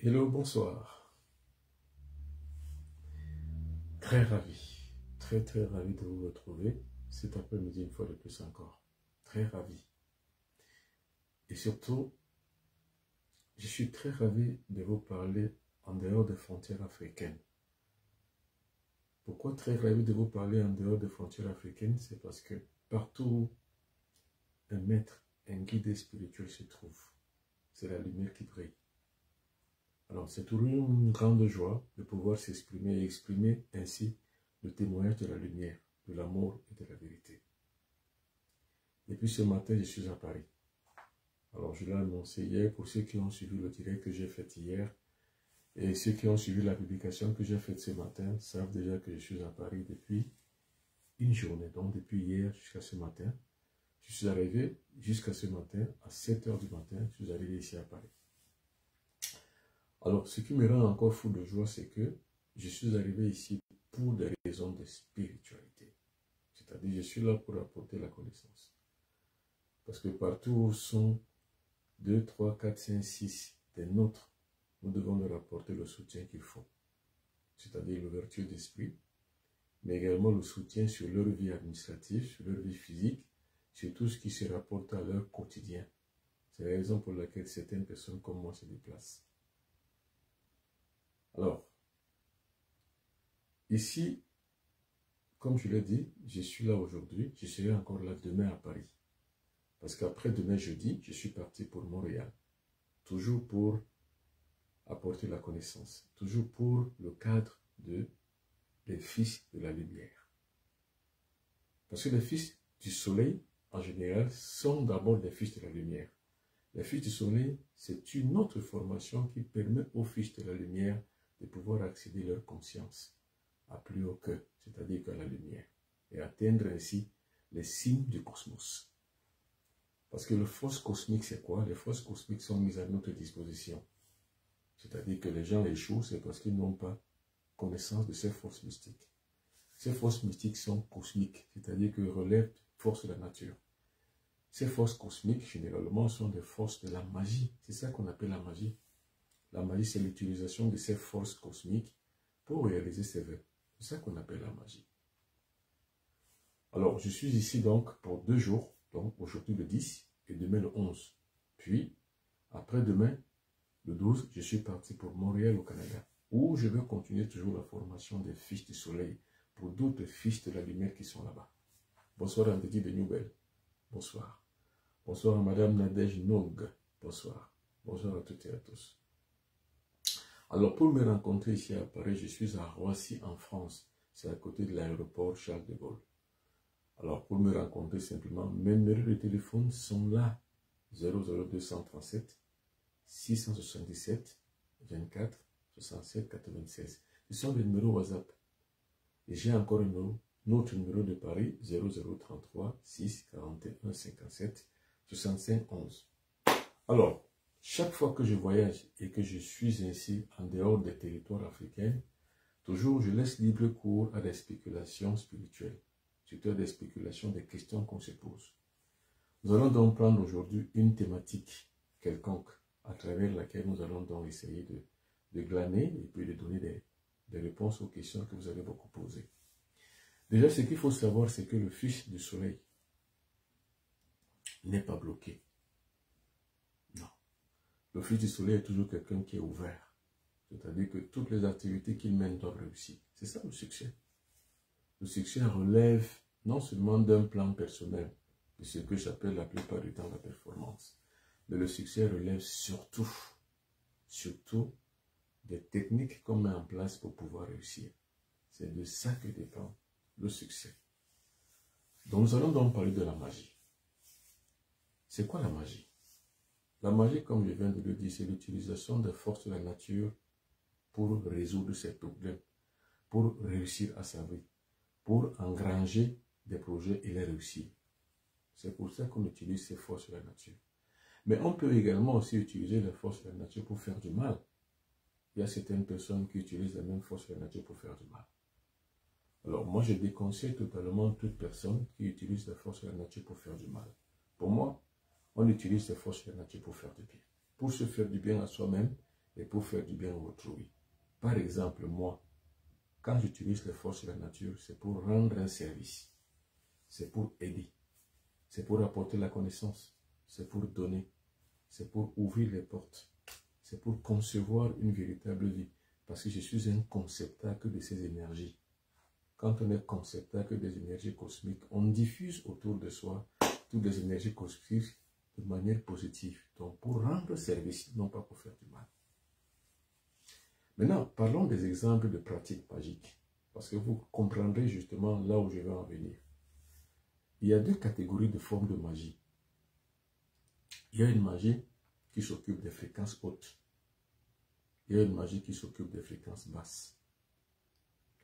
Hello, bonsoir. Très ravi, très ravi de vous retrouver cet après-midi une fois de plus encore. Très ravi. Et surtout, je suis très ravi de vous parler en dehors des frontières africaines. Pourquoi très ravi de vous parler en dehors des frontières africaines? C'est parce que partout où un maître, un guide spirituel se trouve, c'est la lumière qui brille. Alors, c'est toujours une grande joie de pouvoir s'exprimer et exprimer ainsi le témoignage de la lumière, de l'amour et de la vérité. Et puis ce matin, je suis à Paris. Alors, je l'ai annoncé hier pour ceux qui ont suivi le direct que j'ai fait hier. Et ceux qui ont suivi la publication que j'ai faite ce matin savent déjà que je suis à Paris depuis une journée. Donc, depuis hier jusqu'à ce matin. Je suis arrivé jusqu'à ce matin, à 7 h du matin, je suis arrivé ici à Paris. Alors, ce qui me rend encore fou de joie, c'est que je suis arrivé ici pour des raisons de spiritualité. C'est-à-dire, je suis là pour apporter la connaissance. Parce que partout où sont 2, 3, 4, 5, 6 des nôtres, nous devons leur apporter le soutien qu'il faut. C'est-à-dire l'ouverture d'esprit, mais également le soutien sur leur vie administrative, sur leur vie physique, sur tout ce qui se rapporte à leur quotidien. C'est la raison pour laquelle certaines personnes comme moi se déplacent. Alors, ici, comme je l'ai dit, je suis là aujourd'hui, je serai encore là demain à Paris. Parce qu'après demain jeudi, je suis parti pour Montréal. Toujours pour apporter la connaissance. Toujours pour le cadre des fils de la lumière. Parce que les fils du soleil, en général, sont d'abord des fils de la lumière. Les fils du soleil, c'est une autre formation qui permet aux fils de la lumière de pouvoir accéder à leur conscience à plus haut que, c'est-à-dire qu'à la lumière, et atteindre ainsi les signes du cosmos. Parce que les forces cosmiques, c'est quoi? Les forces cosmiques sont mises à notre disposition. C'est-à-dire que les gens échouent, c'est parce qu'ils n'ont pas connaissance de ces forces mystiques. Ces forces mystiques sont cosmiques, c'est-à-dire qu'elles relèvent des forces de la nature. Ces forces cosmiques, généralement, sont des forces de la magie. C'est ça qu'on appelle la magie. La magie, c'est l'utilisation de ces forces cosmiques pour réaliser ses vœux. C'est ça qu'on appelle la magie. Alors, je suis ici donc pour 2 jours, donc aujourd'hui le 10 et demain le 11. Puis, après-demain, le 12, je suis parti pour Montréal au Canada, où je vais continuer toujours la formation des fils du soleil pour d'autres fils de la lumière qui sont là-bas. Bonsoir à Ndedi de Nouvelle. Bonsoir. Bonsoir à Madame Nadège Nog. Bonsoir. Bonsoir à toutes et à tous. Alors, pour me rencontrer ici à Paris, je suis à Roissy en France. C'est à côté de l'aéroport Charles de Gaulle. Alors, pour me rencontrer simplement, mes numéros de téléphone sont là. 00237 677 24 67 96. Ce sont des numéros WhatsApp. Et j'ai encore un autre numéro de Paris, 0033 6 41 57 65 11. Alors, chaque fois que je voyage et que je suis ainsi en dehors des territoires africains, toujours je laisse libre cours à des spéculations spirituelles, surtout à des spéculations, des questions qu'on se pose. Nous allons donc prendre aujourd'hui une thématique quelconque à travers laquelle nous allons donc essayer de glaner et puis de donner des réponses aux questions que vous avez beaucoup posées. Déjà, ce qu'il faut savoir, c'est que le fils du soleil n'est pas bloqué. Non. Le fils du soleil est toujours quelqu'un qui est ouvert. C'est-à-dire que toutes les activités qu'il mène doivent réussir. C'est ça le succès. Le succès relève non seulement d'un plan personnel, de ce que j'appelle la plupart du temps la performance, mais le succès relève surtout des techniques qu'on met en place pour pouvoir réussir. C'est de ça que dépend le succès. Donc nous allons donc parler de la magie. C'est quoi la magie? La magie, comme je viens de le dire, c'est l'utilisation des forces de la nature pour résoudre ses problèmes, pour réussir à sa vie, pour engranger des projets et les réussir. C'est pour ça qu'on utilise ces forces de la nature. Mais on peut également aussi utiliser les forces de la nature pour faire du mal. Il y a certaines personnes qui utilisent les mêmes forces de la nature pour faire du mal. Alors moi, je déconseille totalement toute personne qui utilise les forces de la nature pour faire du mal. Pour moi, on utilise les forces de la nature pour faire du bien. Pour se faire du bien à soi-même et pour faire du bien à autrui. Par exemple, moi, quand j'utilise les forces de la nature, c'est pour rendre un service, c'est pour aider, c'est pour apporter la connaissance, c'est pour donner, c'est pour ouvrir les portes, c'est pour concevoir une véritable vie. Parce que je suis un conceptacle de ces énergies. Quand on est conceptacle des énergies cosmiques, on diffuse autour de soi toutes les énergies cosmiques de manière positive. Donc pour rendre service, non pas pour faire du mal. Maintenant, parlons des exemples de pratiques magiques. Parce que vous comprendrez justement là où je vais en venir. Il y a deux catégories de formes de magie. Il y a une magie qui s'occupe des fréquences hautes. Il y a une magie qui s'occupe des fréquences basses.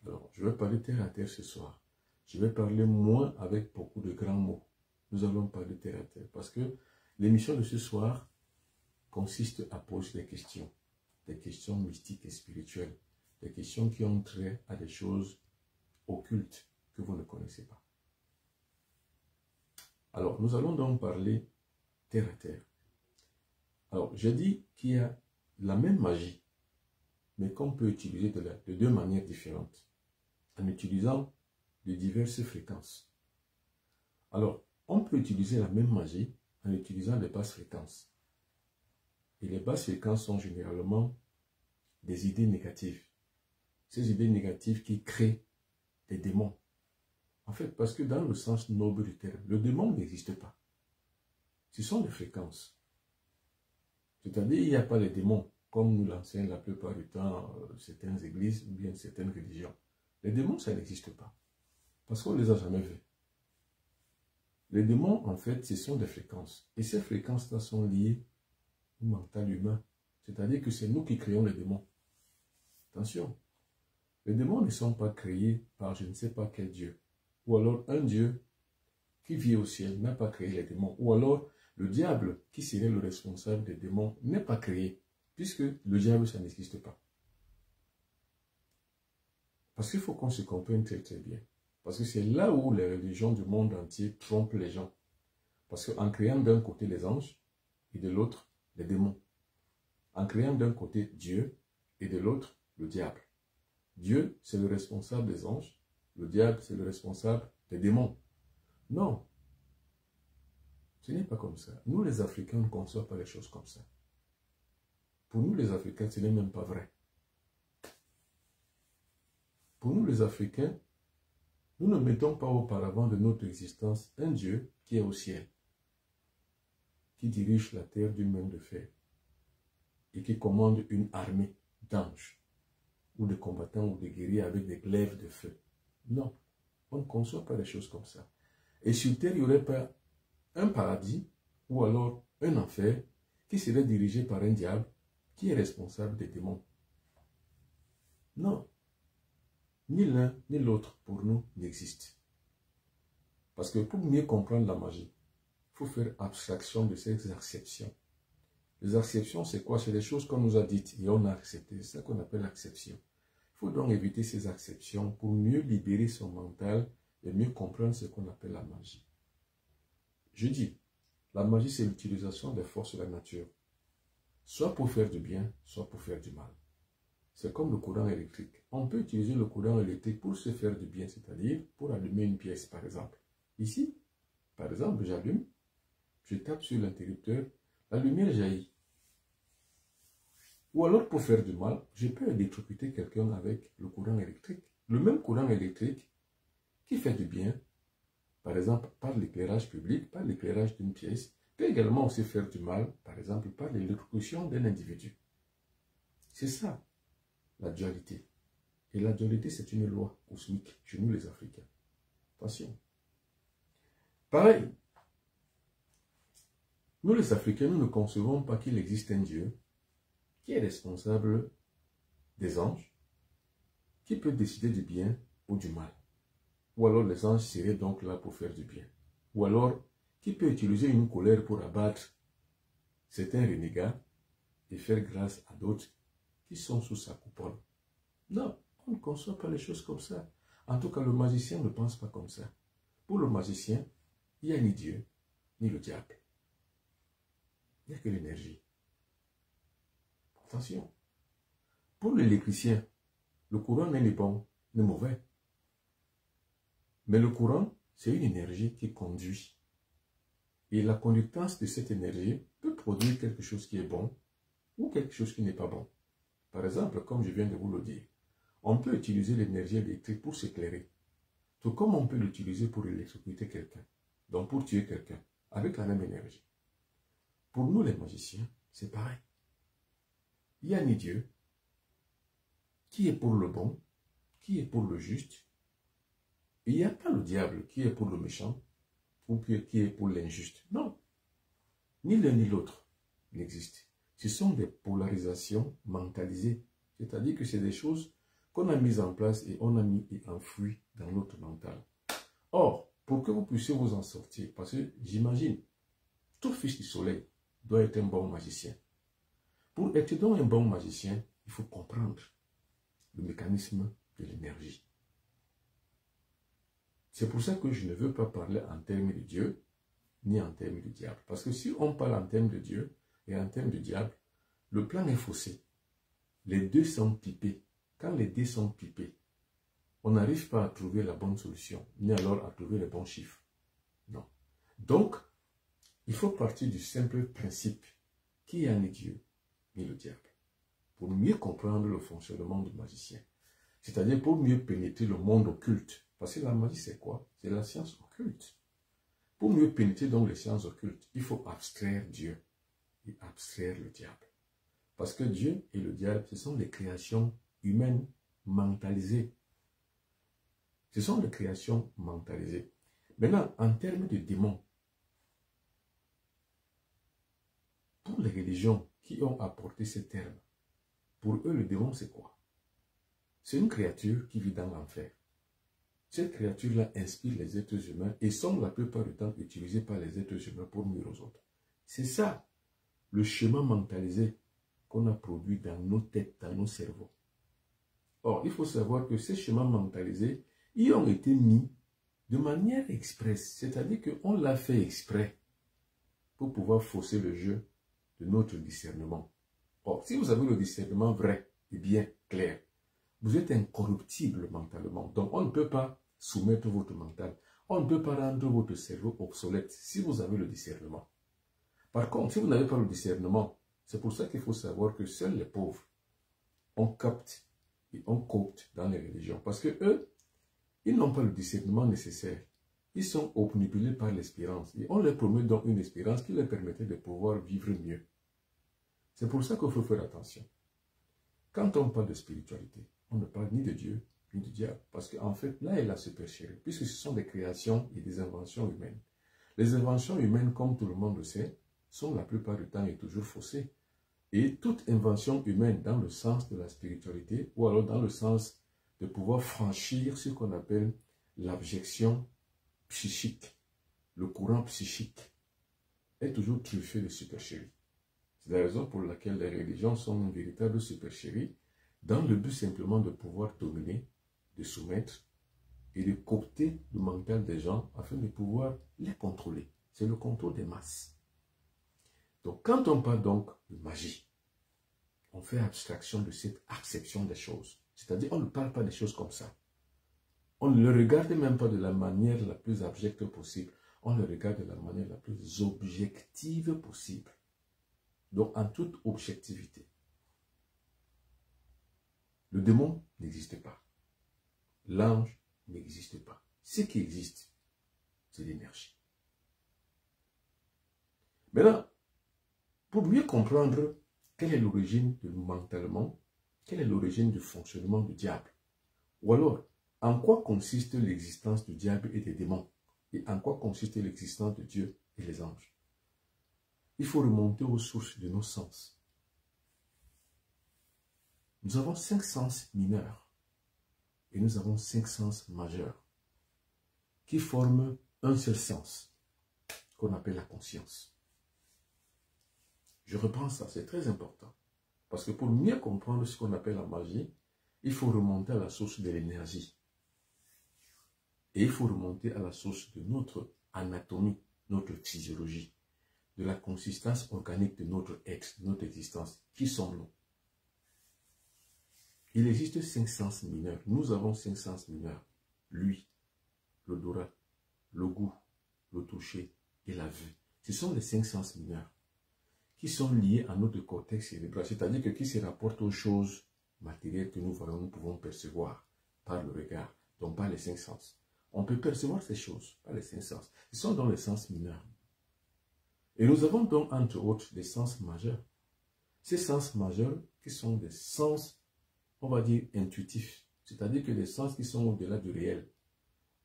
Alors, je vais parler terre à terre ce soir. Je vais parler moins avec beaucoup de grands mots. Nous allons parler terre à terre. Parce que l'émission de ce soir consiste à poser des questions mystiques et spirituelles, des questions qui ont trait à des choses occultes que vous ne connaissez pas. Alors, nous allons donc parler terre à terre. Alors, j'ai dit qu'il y a la même magie, mais qu'on peut utiliser de deux manières différentes, en utilisant de diverses fréquences. Alors, on peut utiliser la même magie en utilisant les basses fréquences. Et les basses fréquences sont généralement des idées négatives. Ces idées négatives qui créent des démons. En fait, parce que dans le sens noble du terme, le démon n'existe pas. Ce sont des fréquences. C'est-à-dire, il n'y a pas les démons, comme nous l'enseignent la plupart du temps certaines églises ou bien certaines religions. Les démons, ça n'existe pas. Parce qu'on ne les a jamais vus. Les démons, en fait, ce sont des fréquences. Et ces fréquences-là sont liées au mental humain. C'est-à-dire que c'est nous qui créons les démons. Attention. Les démons ne sont pas créés par je ne sais pas quel Dieu. Ou alors un Dieu qui vit au ciel n'a pas créé les démons. Ou alors le diable, qui serait le responsable des démons, n'est pas créé. Puisque le diable, ça n'existe pas. Parce qu'il faut qu'on se comprenne très très bien. Parce que c'est là où les religions du monde entier trompent les gens. Parce qu'en créant d'un côté les anges et de l'autre les démons. En créant d'un côté Dieu et de l'autre le diable. Dieu, c'est le responsable des anges. Le diable, c'est le responsable des démons. Non. Ce n'est pas comme ça. Nous, les Africains, ne concevons pas les choses comme ça. Pour nous, les Africains, ce n'est même pas vrai. Pour nous, les Africains, nous ne mettons pas auparavant de notre existence un Dieu qui est au ciel, qui dirige la terre d'une main de fer et qui commande une armée d'anges ou de combattants ou de guerriers avec des glaives de feu. Non, on ne conçoit pas les choses comme ça. Et sur terre, il n'y aurait pas un paradis ou alors un enfer qui serait dirigé par un diable qui est responsable des démons. Non. Ni l'un ni l'autre pour nous n'existe. Parce que pour mieux comprendre la magie, il faut faire abstraction de ces acceptions. Les acceptions, c'est quoi? C'est des choses qu'on nous a dites et on a accepté. C'est ça qu'on appelle l'acception. Il faut donc éviter ces acceptions pour mieux libérer son mental et mieux comprendre ce qu'on appelle la magie. Je dis, la magie, c'est l'utilisation des forces de la nature. Soit pour faire du bien, soit pour faire du mal. C'est comme le courant électrique. On peut utiliser le courant électrique pour se faire du bien, c'est-à-dire pour allumer une pièce, par exemple. Ici, par exemple, j'allume, je tape sur l'interrupteur, la lumière jaillit. Ou alors, pour faire du mal, je peux électrocuter quelqu'un avec le courant électrique. Le même courant électrique qui fait du bien, par exemple, par l'éclairage public, par l'éclairage d'une pièce, peut également aussi faire du mal, par exemple, par l'électrocution d'un individu. C'est ça, la dualité. Et la dualité, c'est une loi cosmique chez nous les Africains. Attention. Pareil, nous les Africains, nous ne concevons pas qu'il existe un Dieu qui est responsable des anges, qui peut décider du bien ou du mal. Ou alors les anges seraient donc là pour faire du bien. Ou alors, qui peut utiliser une colère pour abattre certains renégats et faire grâce à d'autres qui sont sous sa coupole. Non, on ne conçoit pas les choses comme ça. En tout cas, le magicien ne pense pas comme ça. Pour le magicien, il n'y a ni Dieu, ni le diable. Il n'y a que l'énergie. Attention, Pour l'électricien, le courant n'est ni bon ni mauvais. Mais le courant, c'est une énergie qui conduit. Et la conductance de cette énergie peut produire quelque chose qui est bon ou quelque chose qui n'est pas bon. Par exemple, comme je viens de vous le dire, on peut utiliser l'énergie électrique pour s'éclairer, tout comme on peut l'utiliser pour électrocuter quelqu'un, donc pour tuer quelqu'un, avec la même énergie. Pour nous les magiciens, c'est pareil. Il n'y a ni Dieu, qui est pour le bon, qui est pour le juste, et il n'y a pas le diable qui est pour le méchant, ou qui est pour l'injuste. Non, ni l'un ni l'autre n'existe. Ce sont des polarisations mentalisées, c'est-à-dire que c'est des choses qu'on a mises en place et on a mis et enfoui dans notre mental. Or, pour que vous puissiez vous en sortir, parce que j'imagine, tout fils du soleil doit être un bon magicien. Pour être donc un bon magicien, il faut comprendre le mécanisme de l'énergie. C'est pour ça que je ne veux pas parler en termes de Dieu, ni en termes de diable. Parce que si on parle en termes de Dieu et en termes de diable, le plan est faussé. Les deux sont pipés. Quand les deux sont pipés, on n'arrive pas à trouver la bonne solution, ni alors à trouver les bons chiffres. Non. Donc, il faut partir du simple principe qu'il n'y a ni Dieu, ni le diable, pour mieux comprendre le fonctionnement du magicien. C'est-à-dire pour mieux pénétrer le monde occulte. Parce que la magie, c'est quoi? C'est la science occulte. Pour mieux pénétrer donc les sciences occultes, il faut abstraire Dieu et abstraire le diable. Parce que Dieu et le diable, ce sont des créations humaines mentalisées. Ce sont des créations mentalisées. Maintenant, en termes de démons, pour les religions qui ont apporté ces termes, pour eux, le démon, c'est quoi? C'est une créature qui vit dans l'enfer. Cette créature-là inspire les êtres humains et sont la plupart du temps utilisés par les êtres humains pour nuire aux autres. C'est ça, le schéma mentalisé qu'on a produit dans nos têtes, dans nos cerveaux. Or, il faut savoir que ces schémas mentalisés, ils ont été mis de manière expresse, c'est-à-dire qu'on l'a fait exprès pour pouvoir fausser le jeu de notre discernement. Or, si vous avez le discernement vrai et bien clair, vous êtes incorruptible mentalement. Donc, on ne peut pas soumettre votre mental. On ne peut pas rendre votre cerveau obsolète si vous avez le discernement. Par contre, si vous n'avez pas le discernement, c'est pour ça qu'il faut savoir que seuls les pauvres, on capte et on copte dans les religions. Parce que eux, ils n'ont pas le discernement nécessaire. Ils sont obnubilés par l'espérance. Et on leur promet donc une espérance qui leur permettait de pouvoir vivre mieux. C'est pour ça qu'il faut faire attention. Quand on parle de spiritualité, on ne parle ni de Dieu, ni du diable. Parce qu'en fait, là est la supercherie, puisque ce sont des créations et des inventions humaines. Les inventions humaines, comme tout le monde le sait, sont la plupart du temps et toujours faussées. Et toute invention humaine dans le sens de la spiritualité, ou alors dans le sens de pouvoir franchir ce qu'on appelle l'abjection psychique, le courant psychique, est toujours truffé de supercherie. C'est la raison pour laquelle les religions sont une véritable supercherie, dans le but simplement de pouvoir dominer, de soumettre et de coopter le mental des gens afin de pouvoir les contrôler. C'est le contrôle des masses. Donc quand on parle donc de magie, on fait abstraction de cette acception des choses. C'est-à-dire on ne parle pas des choses comme ça. On ne le regarde même pas de la manière la plus abjecte possible. On le regarde de la manière la plus objective possible. Donc en toute objectivité. Le démon n'existe pas. L'ange n'existe pas. Ce qui existe, c'est l'énergie. Maintenant, pour mieux comprendre quelle est l'origine du mentalement, quelle est l'origine du fonctionnement du diable, ou alors, en quoi consiste l'existence du diable et des démons, et en quoi consiste l'existence de Dieu et les anges, il faut remonter aux sources de nos sens. Nous avons 5 sens mineurs et nous avons 5 sens majeurs qui forment un seul sens qu'on appelle la conscience. Je reprends ça, c'est très important. Parce que pour mieux comprendre ce qu'on appelle la magie, il faut remonter à la source de l'énergie. Et il faut remonter à la source de notre anatomie, notre physiologie, de la consistance organique de notre être, de notre existence. Qui sommes-nous? Il existe 5 sens mineurs. Nous avons 5 sens mineurs. L'ouïe, l'odorat, le goût, le toucher et la vue. Ce sont les 5 sens mineurs qui sont liés à notre cortex cérébral, c'est-à-dire que qui se rapportent aux choses matérielles que nous voyons, nous pouvons percevoir par le regard, donc par les 5 sens. On peut percevoir ces choses par les 5 sens. Ce sont dans les sens mineurs. Et nous avons donc, entre autres, des sens majeurs. Ces sens majeurs qui sont des sens, on va dire, intuitifs, c'est-à-dire que des sens qui sont au-delà du réel,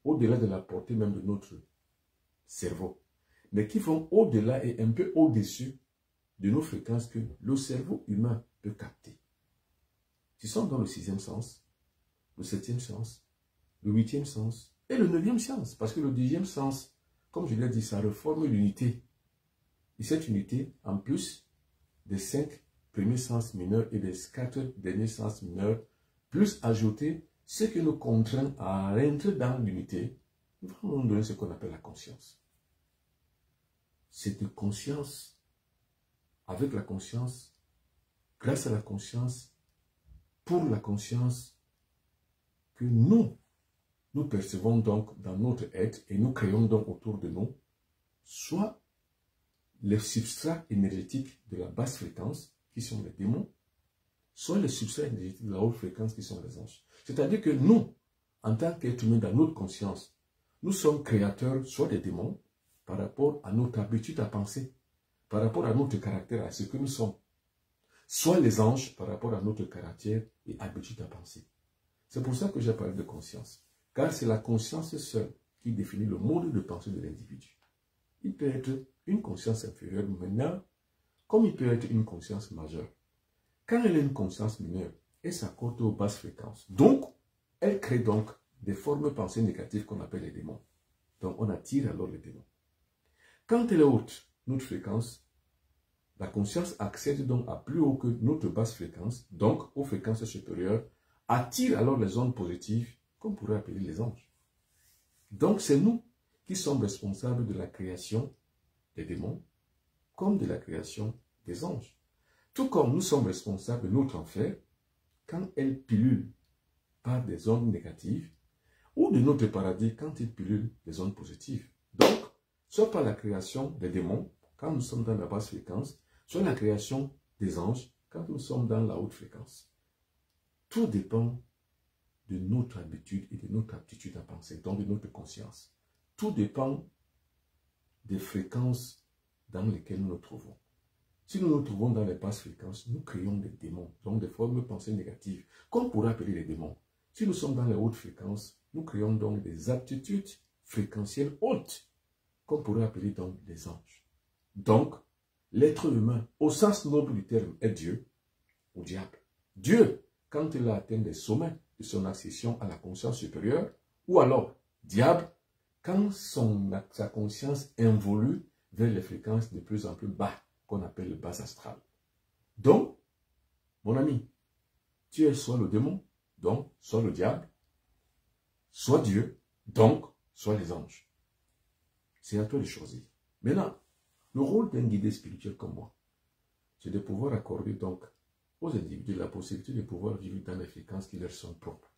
au-delà de la portée même de notre cerveau, mais qui vont au-delà et un peu au-dessus de nos fréquences que le cerveau humain peut capter. Ce sont dans le 6e sens, le 7e sens, le 8e sens et le 9e sens. Parce que le 10e sens, comme je l'ai dit, ça reforme l'unité. Et cette unité, en plus des 5 premiers sens mineurs et des 4 derniers sens mineurs, plus ajouter ce qui nous contraint à rentrer dans l'unité, nous allons nous donner ce qu'on appelle la conscience. Cette conscience, avec la conscience, grâce à la conscience, pour la conscience, que nous percevons donc dans notre être et nous créons donc autour de nous, soit les substrats énergétiques de la basse fréquence, qui sont les démons, soit les substrats énergétiques de la haute fréquence, qui sont les anges. C'est-à-dire que nous, en tant qu'êtres humains dans notre conscience, nous sommes créateurs soit des démons, par rapport à notre habitude à penser, par rapport à notre caractère, à ce que nous sommes, soit les anges par rapport à notre caractère et habitude à penser. C'est pour ça que j'ai parlé de conscience, car c'est la conscience seule qui définit le mode de pensée de l'individu. Il peut être une conscience inférieure maintenant, comme il peut être une conscience majeure. Quand elle est une conscience mineure, elle s'accorde aux basses fréquences. Donc, elle crée donc des formes de pensée négatives qu'on appelle les démons. Donc, on attire alors les démons. Quand elle est haute, notre fréquence, la conscience accède donc à plus haut que notre basse fréquence, donc aux fréquences supérieures, attire alors les ondes positives qu'on pourrait appeler les anges. Donc c'est nous qui sommes responsables de la création des démons comme de la création des anges. Tout comme nous sommes responsables de notre enfer quand elle pilule par des ondes négatives ou de notre paradis quand il pilule des ondes positives. Donc, soit par la création des démons quand nous sommes dans la basse fréquence, soit la création des anges quand nous sommes dans la haute fréquence. Tout dépend de notre habitude et de notre aptitude à penser, donc de notre conscience. Tout dépend des fréquences dans lesquelles nous nous trouvons. Si nous nous trouvons dans les basses fréquences, nous créons des démons, donc des formes de pensée négatives, qu'on pourrait appeler les démons. Si nous sommes dans les hautes fréquences, nous créons donc des aptitudes fréquentielles hautes, qu'on pourrait appeler donc des anges. Donc, l'être humain, au sens noble du terme, est Dieu ou diable. Dieu, quand il a atteint des sommets de son accession à la conscience supérieure, ou alors diable, quand sa conscience involue vers les fréquences de plus en plus bas, qu'on appelle le bas astral. Donc, mon ami, tu es soit le démon, donc soit le diable, soit Dieu, donc soit les anges. C'est à toi de choisir. Maintenant, le rôle d'un guide spirituel comme moi, c'est de pouvoir accorder donc aux individus la possibilité de pouvoir vivre dans les fréquences qui leur sont propres.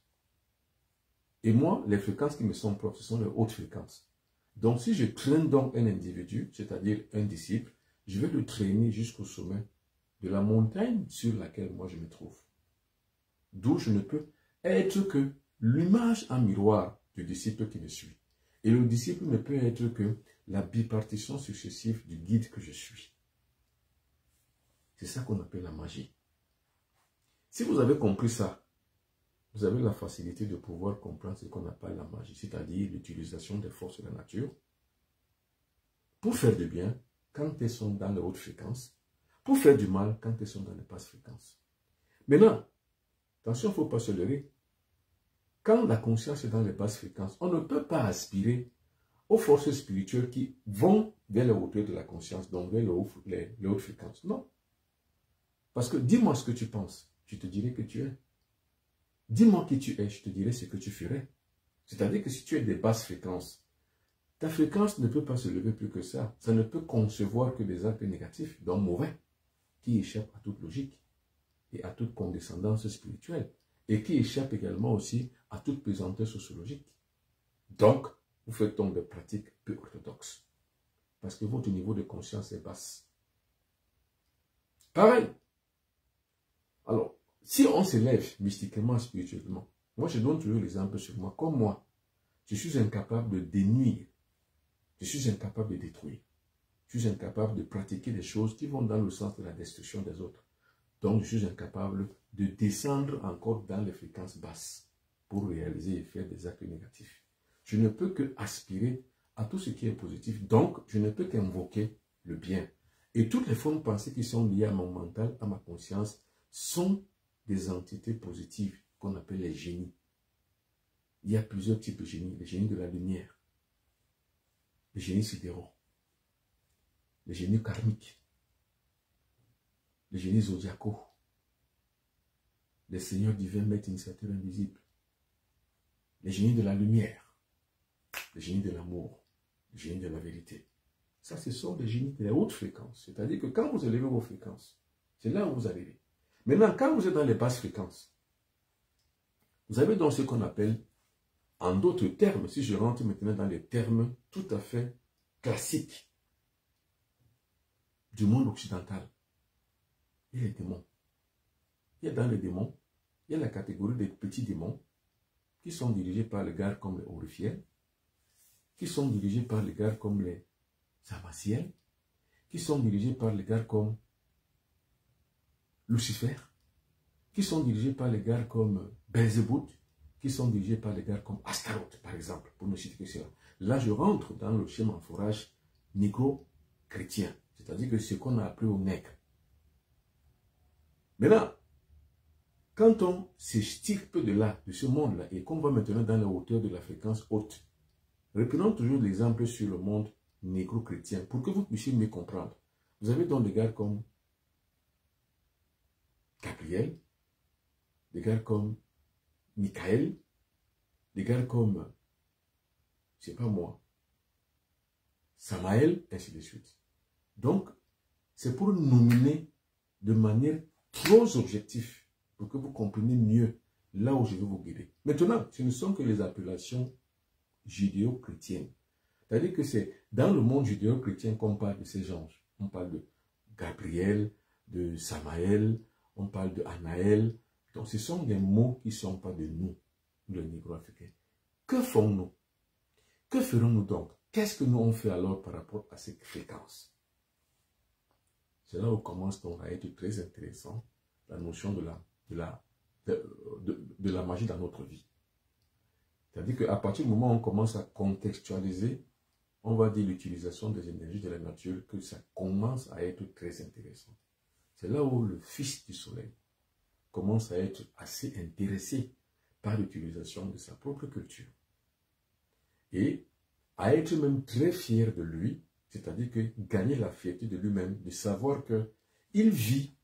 Et moi, les fréquences qui me sont propres, ce sont les hautes fréquences. Donc, si je traîne donc un individu, c'est-à-dire un disciple, je vais le traîner jusqu'au sommet de la montagne sur laquelle moi je me trouve. D'où je ne peux être que l'image en miroir du disciple qui me suit. Et le disciple ne peut être que la bipartition successive du guide que je suis. C'est ça qu'on appelle la magie. Si vous avez compris ça, vous avez la facilité de pouvoir comprendre ce qu'on appelle la magie, c'est-à-dire l'utilisation des forces de la nature pour faire du bien quand elles sont dans les hautes fréquences, pour faire du mal quand elles sont dans les basses fréquences. Maintenant, attention, il ne faut pas se leurrer. Quand la conscience est dans les basses fréquences, on ne peut pas aspirer aux forces spirituelles qui vont vers les hauteurs de la conscience, donc vers les hautes fréquences. Non. Parce que dis-moi ce que tu penses, je te dirai que tu es. Dis-moi qui tu es, je te dirai ce que tu ferais. C'est-à-dire que si tu es des basses fréquences, ta fréquence ne peut pas se lever plus que ça. Ça ne peut concevoir que des actes négatifs, donc mauvais, qui échappent à toute logique et à toute condescendance spirituelle. et qui échappe également aussi à toute pesanteur sociologique. Donc, vous faites donc des pratiques peu orthodoxes parce que votre niveau de conscience est basse. Pareil. Alors, si on s'élève mystiquement, spirituellement, moi je donne toujours l'exemple sur moi, comme moi, je suis incapable de dénuire, je suis incapable de détruire, je suis incapable de pratiquer des choses qui vont dans le sens de la destruction des autres. Donc, je suis incapable de descendre encore dans les fréquences basses pour réaliser et faire des actes négatifs. Je ne peux que aspirer à tout ce qui est positif. Donc, je ne peux qu'invoquer le bien. Et toutes les formes de pensée qui sont liées à mon mental, à ma conscience, sont des entités positives qu'on appelle les génies. Il y a plusieurs types de génies. Les génies de la lumière, les génies sidéraux, les génies karmiques, les génies zodiacaux, les seigneurs divins, maîtres initiateurs invisibles, les génies de la lumière, les génies de l'amour, les génies de la vérité. Ça, ce sont des génies de la haute fréquence. C'est-à-dire que quand vous élevez vos fréquences, c'est là où vous arrivez. Maintenant, quand vous êtes dans les basses fréquences, vous avez donc ce qu'on appelle, en d'autres termes, si je rentre maintenant dans les termes tout à fait classiques du monde occidental, il y a les démons. Il y a dans les démons, il y a la catégorie des petits démons qui sont dirigés par les gars comme les Orifiels, qui sont dirigés par les gars comme les Sabatiels, qui sont dirigés par les gars comme Lucifer, qui sont dirigés par les gars comme Belzébuth, qui sont dirigés par les gars comme Astaroth, par exemple, pour ne citer que cela. Là, je rentre dans le schéma en forage négro-chrétien, c'est-à-dire que c'est ce qu'on a appris aux nègres. Maintenant, quand on s'extirpe de là, de ce monde-là, et qu'on va maintenant dans la hauteur de la fréquence haute, reprenons toujours l'exemple sur le monde négro-chrétien, pour que vous puissiez mieux comprendre. Vous avez donc des gars comme Gabriel, des gars comme Michael, des gars comme, je sais pas moi, Samaël, ainsi de suite. Donc, c'est pour nominer de manière trop objective, pour que vous compreniez mieux là où je vais vous guider. Maintenant, ce ne sont que les appellations judéo-chrétiennes. C'est-à-dire que c'est dans le monde judéo-chrétien qu'on parle de ces anges. On parle de Gabriel, de Samaël, on parle de Anaël. Donc ce sont des mots qui ne sont pas de nous, les négro-africains. Que font-nous? Que ferons-nous donc? Qu'est-ce que nous on fait alors par rapport à cette fréquence? C'est là où commence donc à être très intéressant la notion de la magie dans notre vie. C'est-à-dire qu'à partir du moment où on commence à contextualiser, on va dire l'utilisation des énergies de la nature, que ça commence à être très intéressant. C'est là où le Fils du Soleil commence à être assez intéressé par l'utilisation de sa propre culture. Et à être même très fier de lui, c'est-à-dire que gagner la fierté de lui-même, de savoir qu'il vit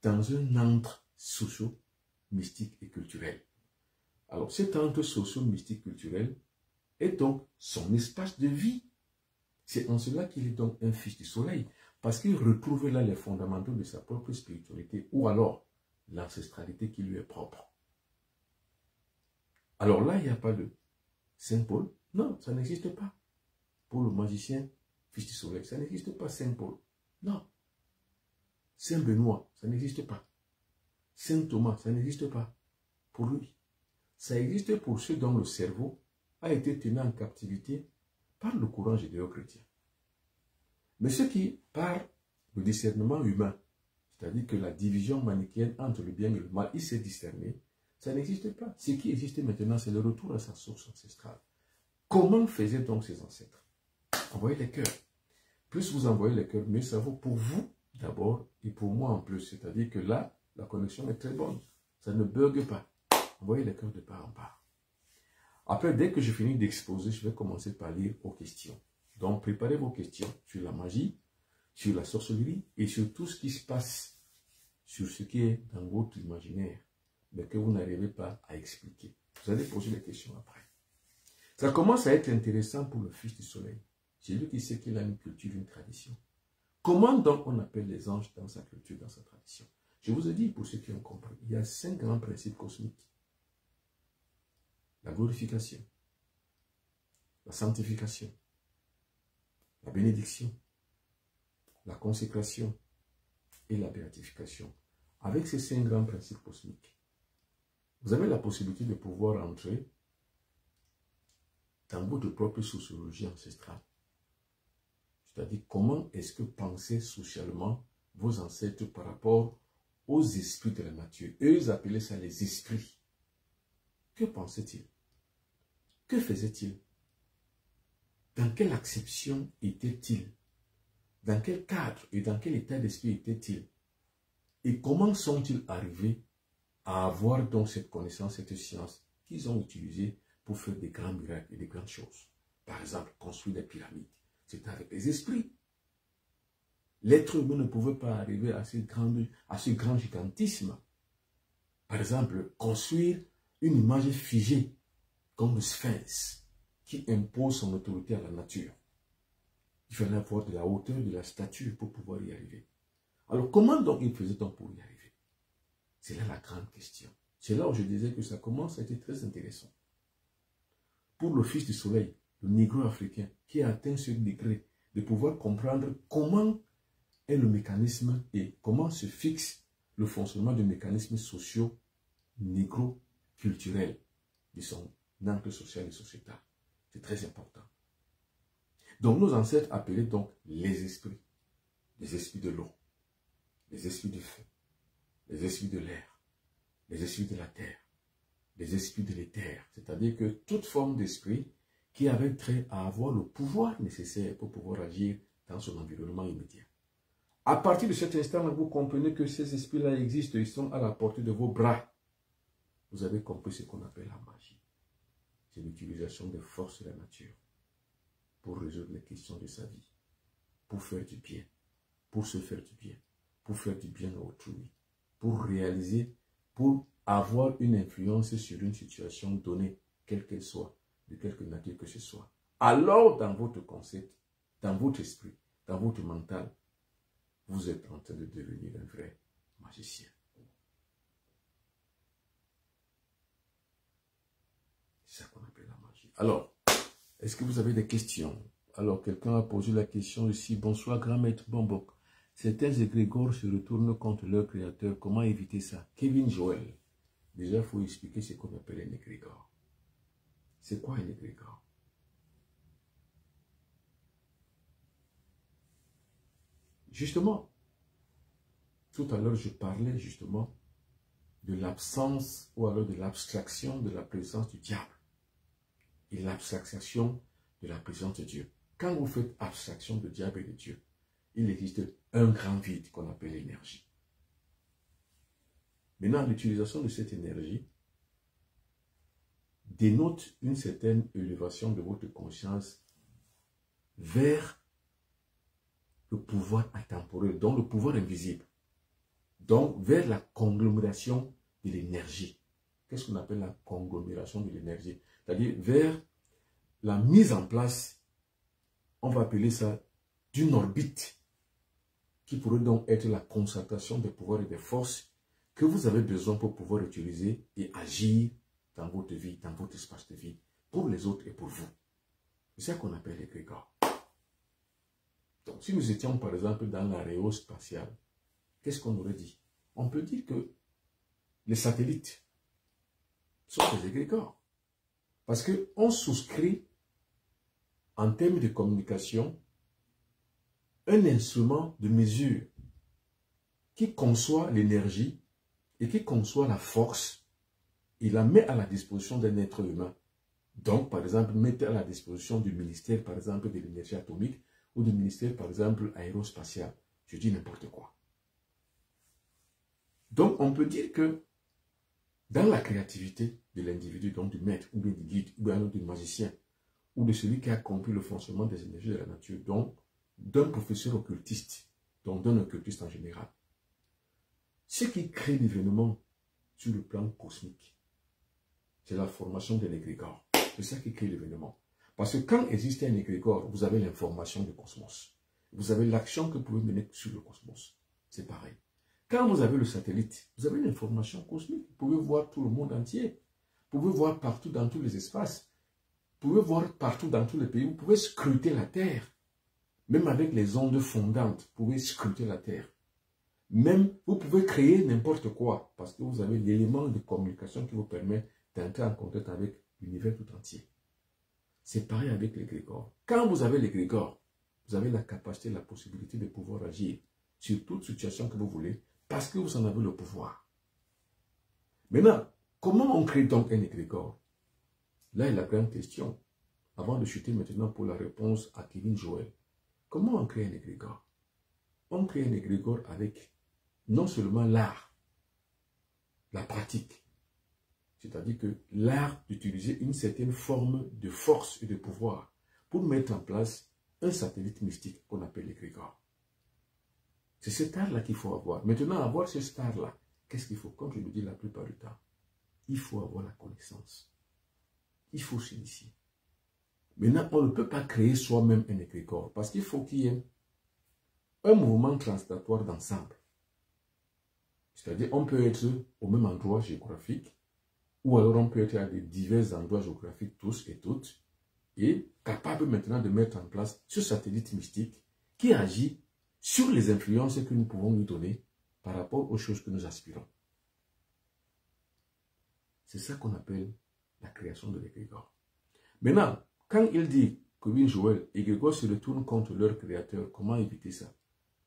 dans un entre socio-mystique et culturel. Alors cet entre socio-mystique culturel est donc son espace de vie. C'est en cela qu'il est donc un fils du soleil, parce qu'il retrouve là les fondamentaux de sa propre spiritualité, ou alors l'ancestralité qui lui est propre. Alors là, il n'y a pas de Saint Paul. Non, ça n'existe pas. Pour le magicien, fils du soleil, ça n'existe pas Saint Paul. Non. Saint Benoît, ça n'existe pas. Saint Thomas, ça n'existe pas. Pour lui. Ça existe pour ceux dont le cerveau a été tenu en captivité par le courant judéo-chrétien. Mais ceux qui, par le discernement humain, c'est-à-dire que la division manichéenne entre le bien et le mal, il s'est discerné, ça n'existe pas. Ce qui existe maintenant, c'est le retour à sa source ancestrale. Comment faisaient donc ces ancêtres? Envoyez les cœurs. Plus vous envoyez les cœurs, mieux ça vaut pour vous d'abord et pour moi en plus. C'est-à-dire que là, la connexion est très bonne. Ça ne bug pas. Envoyez les cœurs de part en part. Après, dès que je finis d'exposer, je vais commencer par lire vos questions. Donc, préparez vos questions sur la magie, sur la sorcellerie et sur tout ce qui se passe, sur ce qui est dans votre imaginaire, mais que vous n'arrivez pas à expliquer. Vous allez poser des questions après. Ça commence à être intéressant pour le Fils du Soleil. C'est lui qui sait qu'il a une culture, une tradition. Comment donc on appelle les anges dans sa culture, dans sa tradition? Je vous ai dit, pour ceux qui ont compris, il y a 5 grands principes cosmiques. La glorification, la sanctification, la bénédiction, la consécration et la béatification. Avec ces 5 grands principes cosmiques, vous avez la possibilité de pouvoir entrer dans votre propre sociologie ancestrale. C'est-à-dire comment est-ce que pensaient socialement vos ancêtres par rapport aux esprits de la nature. Eux, ils appelaient ça les esprits. Que pensaient-ils? Que faisaient-ils? Dans quelle acception étaient-ils? Dans quel cadre et dans quel état d'esprit étaient-ils? Et comment sont-ils arrivés à avoir donc cette connaissance, cette science qu'ils ont utilisée pour faire des grands miracles et des grandes choses? Par exemple, construire des pyramides. C'était avec les esprits. L'être humain ne pouvait pas arriver à ce grand gigantisme. Par exemple, construire une image figée comme le sphinx qui impose son autorité à la nature. Il fallait avoir de la hauteur, de la stature pour pouvoir y arriver. Alors, comment donc il faisait donc pour y arriver? C'est là la grande question. C'est là où je disais que ça commence à être très intéressant. Pour le fils du soleil, le négro africain, qui a atteint ce degré de pouvoir comprendre comment est le mécanisme et comment se fixe le fonctionnement des mécanismes sociaux négro-culturels de son angle social et sociétal. C'est très important. Donc nos ancêtres appelaient donc les esprits de l'eau, les esprits du feu, les esprits de l'air, les esprits de la terre, les esprits de l'éther, c'est-à-dire que toute forme d'esprit qui avait trait à avoir le pouvoir nécessaire pour pouvoir agir dans son environnement immédiat. À partir de cet instant, vous comprenez que ces esprits-là existent, ils sont à la portée de vos bras. Vous avez compris ce qu'on appelle la magie. C'est l'utilisation des forces de la nature pour résoudre les questions de sa vie, pour faire du bien, pour se faire du bien, pour faire du bien à autrui, pour réaliser, pour avoir une influence sur une situation donnée, quelle qu'elle soit, de quelque nature que ce soit. Alors, dans votre concept, dans votre esprit, dans votre mental, vous êtes en train de devenir un vrai magicien. C'est ça qu'on appelle la magie. Alors, est-ce que vous avez des questions? Alors, quelqu'un a posé la question ici. Bonsoir, grand maître Bombok. Certains égrégores se retournent contre leur créateur. Comment éviter ça? Kevin Joel. Déjà, il faut expliquer ce qu'on appelle un égrégore. C'est quoi un égrégore? Justement, tout à l'heure, je parlais justement de l'absence ou alors de l'abstraction de la présence du diable et l'abstraction de la présence de Dieu. Quand vous faites abstraction de diable et de Dieu, il existe un grand vide qu'on appelle l'énergie. Maintenant, l'utilisation de cette énergie dénote une certaine élévation de votre conscience vers le pouvoir intemporel, donc le pouvoir invisible. Donc, vers la conglomération de l'énergie. Qu'est-ce qu'on appelle la conglomération de l'énergie? C'est-à-dire vers la mise en place, on va appeler ça, d'une orbite, qui pourrait donc être la concentration des pouvoirs et des forces que vous avez besoin pour pouvoir utiliser et agir dans votre vie, dans votre espace de vie, pour les autres et pour vous. C'est ça qu'on appelle l'égrégore. Donc, si nous étions par exemple dans l'aérospatiale, qu'est-ce qu'on aurait dit? On peut dire que les satellites sont des égrégores. Parce qu'on souscrit, en termes de communication, un instrument de mesure qui conçoit l'énergie et qui conçoit la force et la met à la disposition d'un être humain. Donc, par exemple, mettez à la disposition du ministère, par exemple, de l'énergie atomique ou du ministère, par exemple, aérospatial. Je dis n'importe quoi. Donc, on peut dire que dans la créativité de l'individu, donc du maître, ou bien du guide, ou bien du magicien, ou de celui qui a compris le fonctionnement des énergies de la nature, donc d'un professeur occultiste, donc d'un occultiste en général, ce qui crée l'événement sur le plan cosmique, c'est la formation de l'égrégore. C'est ça qui crée l'événement. Parce que quand existe un égrégore, vous avez l'information du cosmos. Vous avez l'action que vous pouvez mener sur le cosmos. C'est pareil. Quand vous avez le satellite, vous avez une information cosmique. Vous pouvez voir tout le monde entier. Vous pouvez voir partout dans tous les espaces. Vous pouvez voir partout dans tous les pays. Vous pouvez scruter la Terre. Même avec les ondes fondantes, vous pouvez scruter la Terre. Même, vous pouvez créer n'importe quoi parce que vous avez l'élément de communication qui vous permet d'entrer en contact avec l'univers tout entier. C'est pareil avec l'égrégore. Quand vous avez l'égrégore, vous avez la capacité, la possibilité de pouvoir agir sur toute situation que vous voulez parce que vous en avez le pouvoir. Maintenant, comment on crée donc un égrégore? Là est la grande question. Avant de chuter maintenant pour la réponse à Kevin Joel. Comment on crée un égrégore? On crée un égrégore avec non seulement l'art, la pratique, c'est-à-dire que l'art d'utiliser une certaine forme de force et de pouvoir pour mettre en place un satellite mystique qu'on appelle l'égrégore. C'est cet art-là qu'il faut avoir. Maintenant, avoir ce art-là, qu'est-ce qu'il faut? Comme je le dis la plupart du temps, il faut avoir la connaissance. Il faut s'initier. Maintenant, on ne peut pas créer soi-même un égrégore parce qu'il faut qu'il y ait un mouvement translatoire d'ensemble. C'est-à-dire, on peut être au même endroit géographique ou alors on peut être à des divers endroits géographiques tous et toutes et capable maintenant de mettre en place ce satellite mystique qui agit sur les influences que nous pouvons lui donner par rapport aux choses que nous aspirons. C'est ça qu'on appelle la création de l'égrégore. Maintenant, quand il dit que oui, Joël, égrégore se retourne contre leur créateur, comment éviter ça?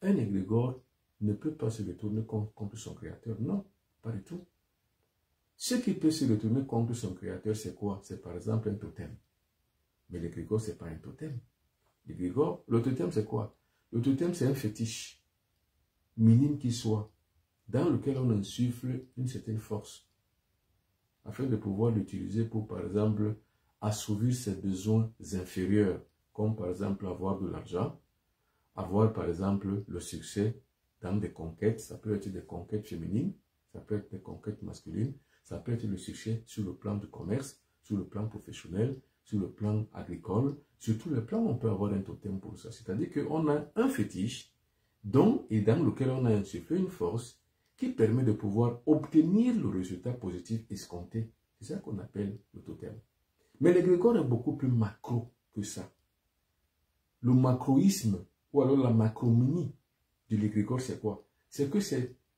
Un égrégore ne peut pas se retourner contre son créateur. Non, pas du tout. Ce qui peut se retourner contre son créateur, c'est quoi? C'est par exemple un totem. Mais l'égrégore, ce n'est pas un totem. L'égrégore, le totem, c'est quoi? Le totem, c'est un fétiche, minime qu'il soit, dans lequel on insuffle une certaine force, afin de pouvoir l'utiliser pour, par exemple, assouvir ses besoins inférieurs, comme par exemple avoir de l'argent, avoir par exemple le succès dans des conquêtes, ça peut être des conquêtes féminines, ça peut être des conquêtes masculines, ça peut être le succès sur le plan du commerce, sur le plan professionnel, sur le plan agricole, sur tous les plans on peut avoir un totem pour ça. C'est-à-dire qu'on a un fétiche dont et dans lequel on a insufflé une force qui permet de pouvoir obtenir le résultat positif escompté. C'est ça qu'on appelle le totem. Mais l'égrégore est beaucoup plus macro que ça. Le macroïsme, ou alors la macromonie de l'égrégore, c'est quoi? C'est que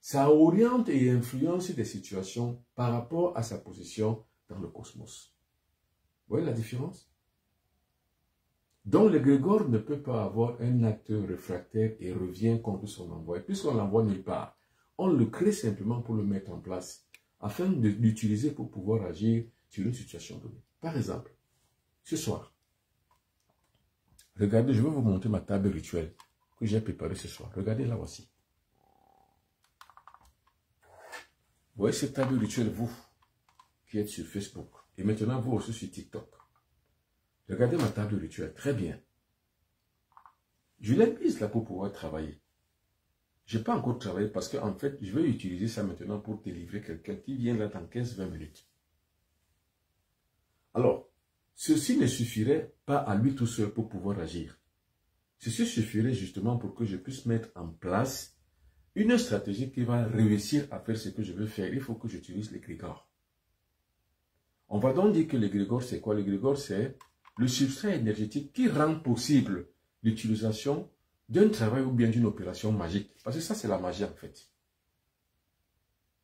ça oriente et influence des situations par rapport à sa position dans le cosmos. Vous voyez la différence? Donc l'égrégore ne peut pas avoir un acteur réfractaire et revient contre son envoi. Puisqu'on l'envoie nulle part, on le crée simplement pour le mettre en place, afin de l'utiliser pour pouvoir agir sur une situation donnée. Par exemple, ce soir, regardez, je vais vous montrer ma table rituelle que j'ai préparée ce soir. Regardez, la voici. Vous voyez cette table rituelle, vous, qui êtes sur Facebook, et maintenant vous aussi sur TikTok. Regardez ma table rituelle, très bien. Je l'ai mise là pour pouvoir travailler. Je n'ai pas encore travaillé parce que en fait, je vais utiliser ça maintenant pour délivrer quelqu'un qui vient là dans 15-20 minutes. Alors, ceci ne suffirait pas à lui tout seul pour pouvoir agir. Ceci suffirait justement pour que je puisse mettre en place une stratégie qui va réussir à faire ce que je veux faire. Il faut que j'utilise l'égrégore. On va donc dire que l'égrégore, c'est quoi? L'égrégore, c'est le substrat énergétique qui rend possible l'utilisation d'un travail ou bien d'une opération magique. Parce que ça, c'est la magie en fait.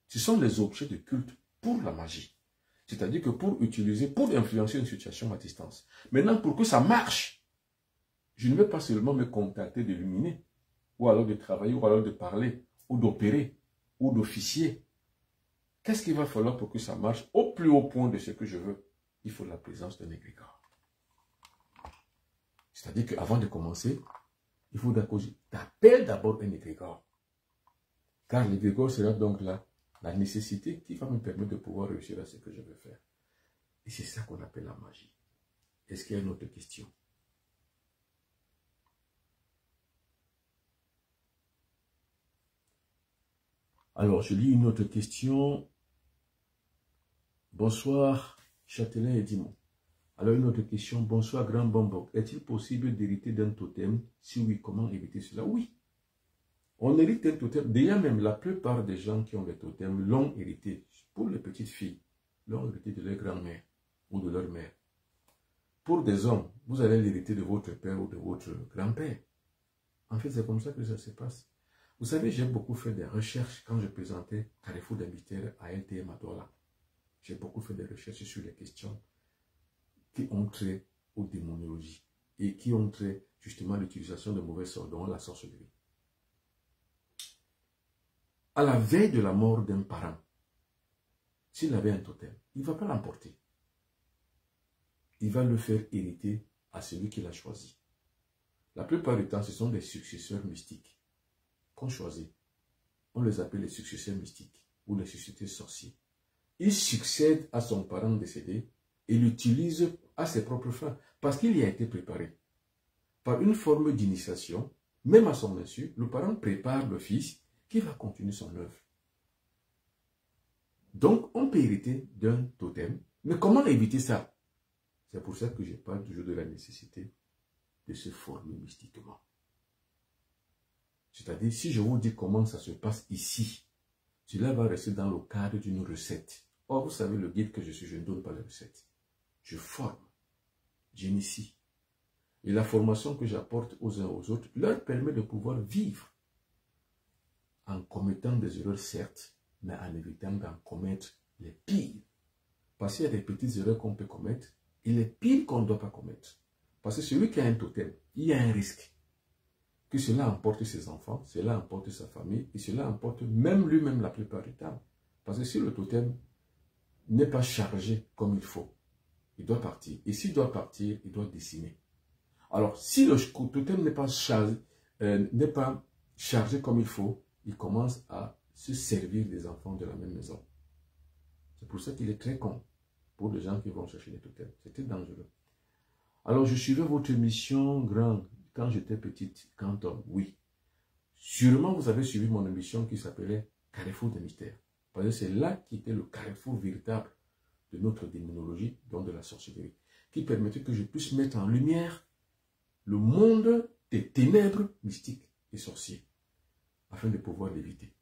Ce sont les objets de culte pour la magie. C'est-à-dire que pour utiliser, pour influencer une situation à distance. Maintenant, pour que ça marche, je ne vais pas seulement me contacter d'illuminer, ou alors de travailler, ou alors de parler, ou d'opérer, ou d'officier. Qu'est-ce qu'il va falloir pour que ça marche au plus haut point de ce que je veux? Il faut la présence d'un égrégore. C'est-à-dire qu'avant de commencer, il faut t'appeler d'abord un égrégore. Car l'égrégore sera donc là la nécessité qui va me permettre de pouvoir réussir à ce que je veux faire. Et c'est ça qu'on appelle la magie. Est-ce qu'il y a une autre question? Alors, je lis une autre question. Bonsoir, Châtelain et Dimon. Alors, une autre question. Bonsoir, Grand Bombok. Est-il possible d'hériter d'un totem? Si oui, comment éviter cela? Oui. On hérite un totem. Déjà même, la plupart des gens qui ont des totems l'ont hérité. Pour les petites filles, l'ont hérité de leur grand-mère ou de leur mère. Pour des hommes, vous allez l'hériter de votre père ou de votre grand-père. En fait, c'est comme ça que ça se passe. Vous savez, j'ai beaucoup fait des recherches quand je présentais Carrefour des Mystères à LTM à Douala. J'ai beaucoup fait des recherches sur les questions qui ont trait aux démonologies et qui ont trait justement à l'utilisation de mauvais sorts, dont la sorcellerie. À la veille de la mort d'un parent, s'il avait un totem, il ne va pas l'emporter. Il va le faire hériter à celui qu'il a choisi. La plupart du temps, ce sont des successeurs mystiques qu'on choisit. On les appelle les successeurs mystiques ou les successeurs sorciers. Il succède à son parent décédé et l'utilise à ses propres fins parce qu'il y a été préparé. Par une forme d'initiation, même à son insu, le parent prépare le fils qui va continuer son œuvre. Donc, on peut hériter d'un totem. Mais comment éviter ça? C'est pour ça que je parle toujours de la nécessité de se former mystiquement. C'est-à-dire, si je vous dis comment ça se passe ici, cela va rester dans le cadre d'une recette. Or, vous savez, le guide que je suis, je ne donne pas les recettes. Je forme, j'initie. Et la formation que j'apporte aux uns aux autres leur permet de pouvoir vivre en commettant des erreurs, certes, mais en évitant d'en commettre les pires. Parce qu'il y a des petites erreurs qu'on peut commettre et les pires qu'on ne doit pas commettre. Parce que celui qui a un totem, il y a un risque que cela emporte ses enfants, cela emporte sa famille et cela emporte même lui-même la plupart du temps. Parce que si le totem n'est pas chargé comme il faut, il doit partir. Et s'il doit partir, il doit décimer. Alors, si le totem n'est pas chargé comme il faut, il commence à se servir des enfants de la même maison. C'est pour ça qu'il est très con pour les gens qui vont chercher les totems. C'était dangereux. Alors, je suivais votre émission grand quand j'étais petite, quand homme, oui. Sûrement, vous avez suivi mon émission qui s'appelait Carrefour des Mystères. Parce que c'est là qui était le carrefour véritable de notre démonologie, donc de la sorcellerie, qui permettait que je puisse mettre en lumière le monde des ténèbres mystiques et sorciers, afin de pouvoir l'éviter.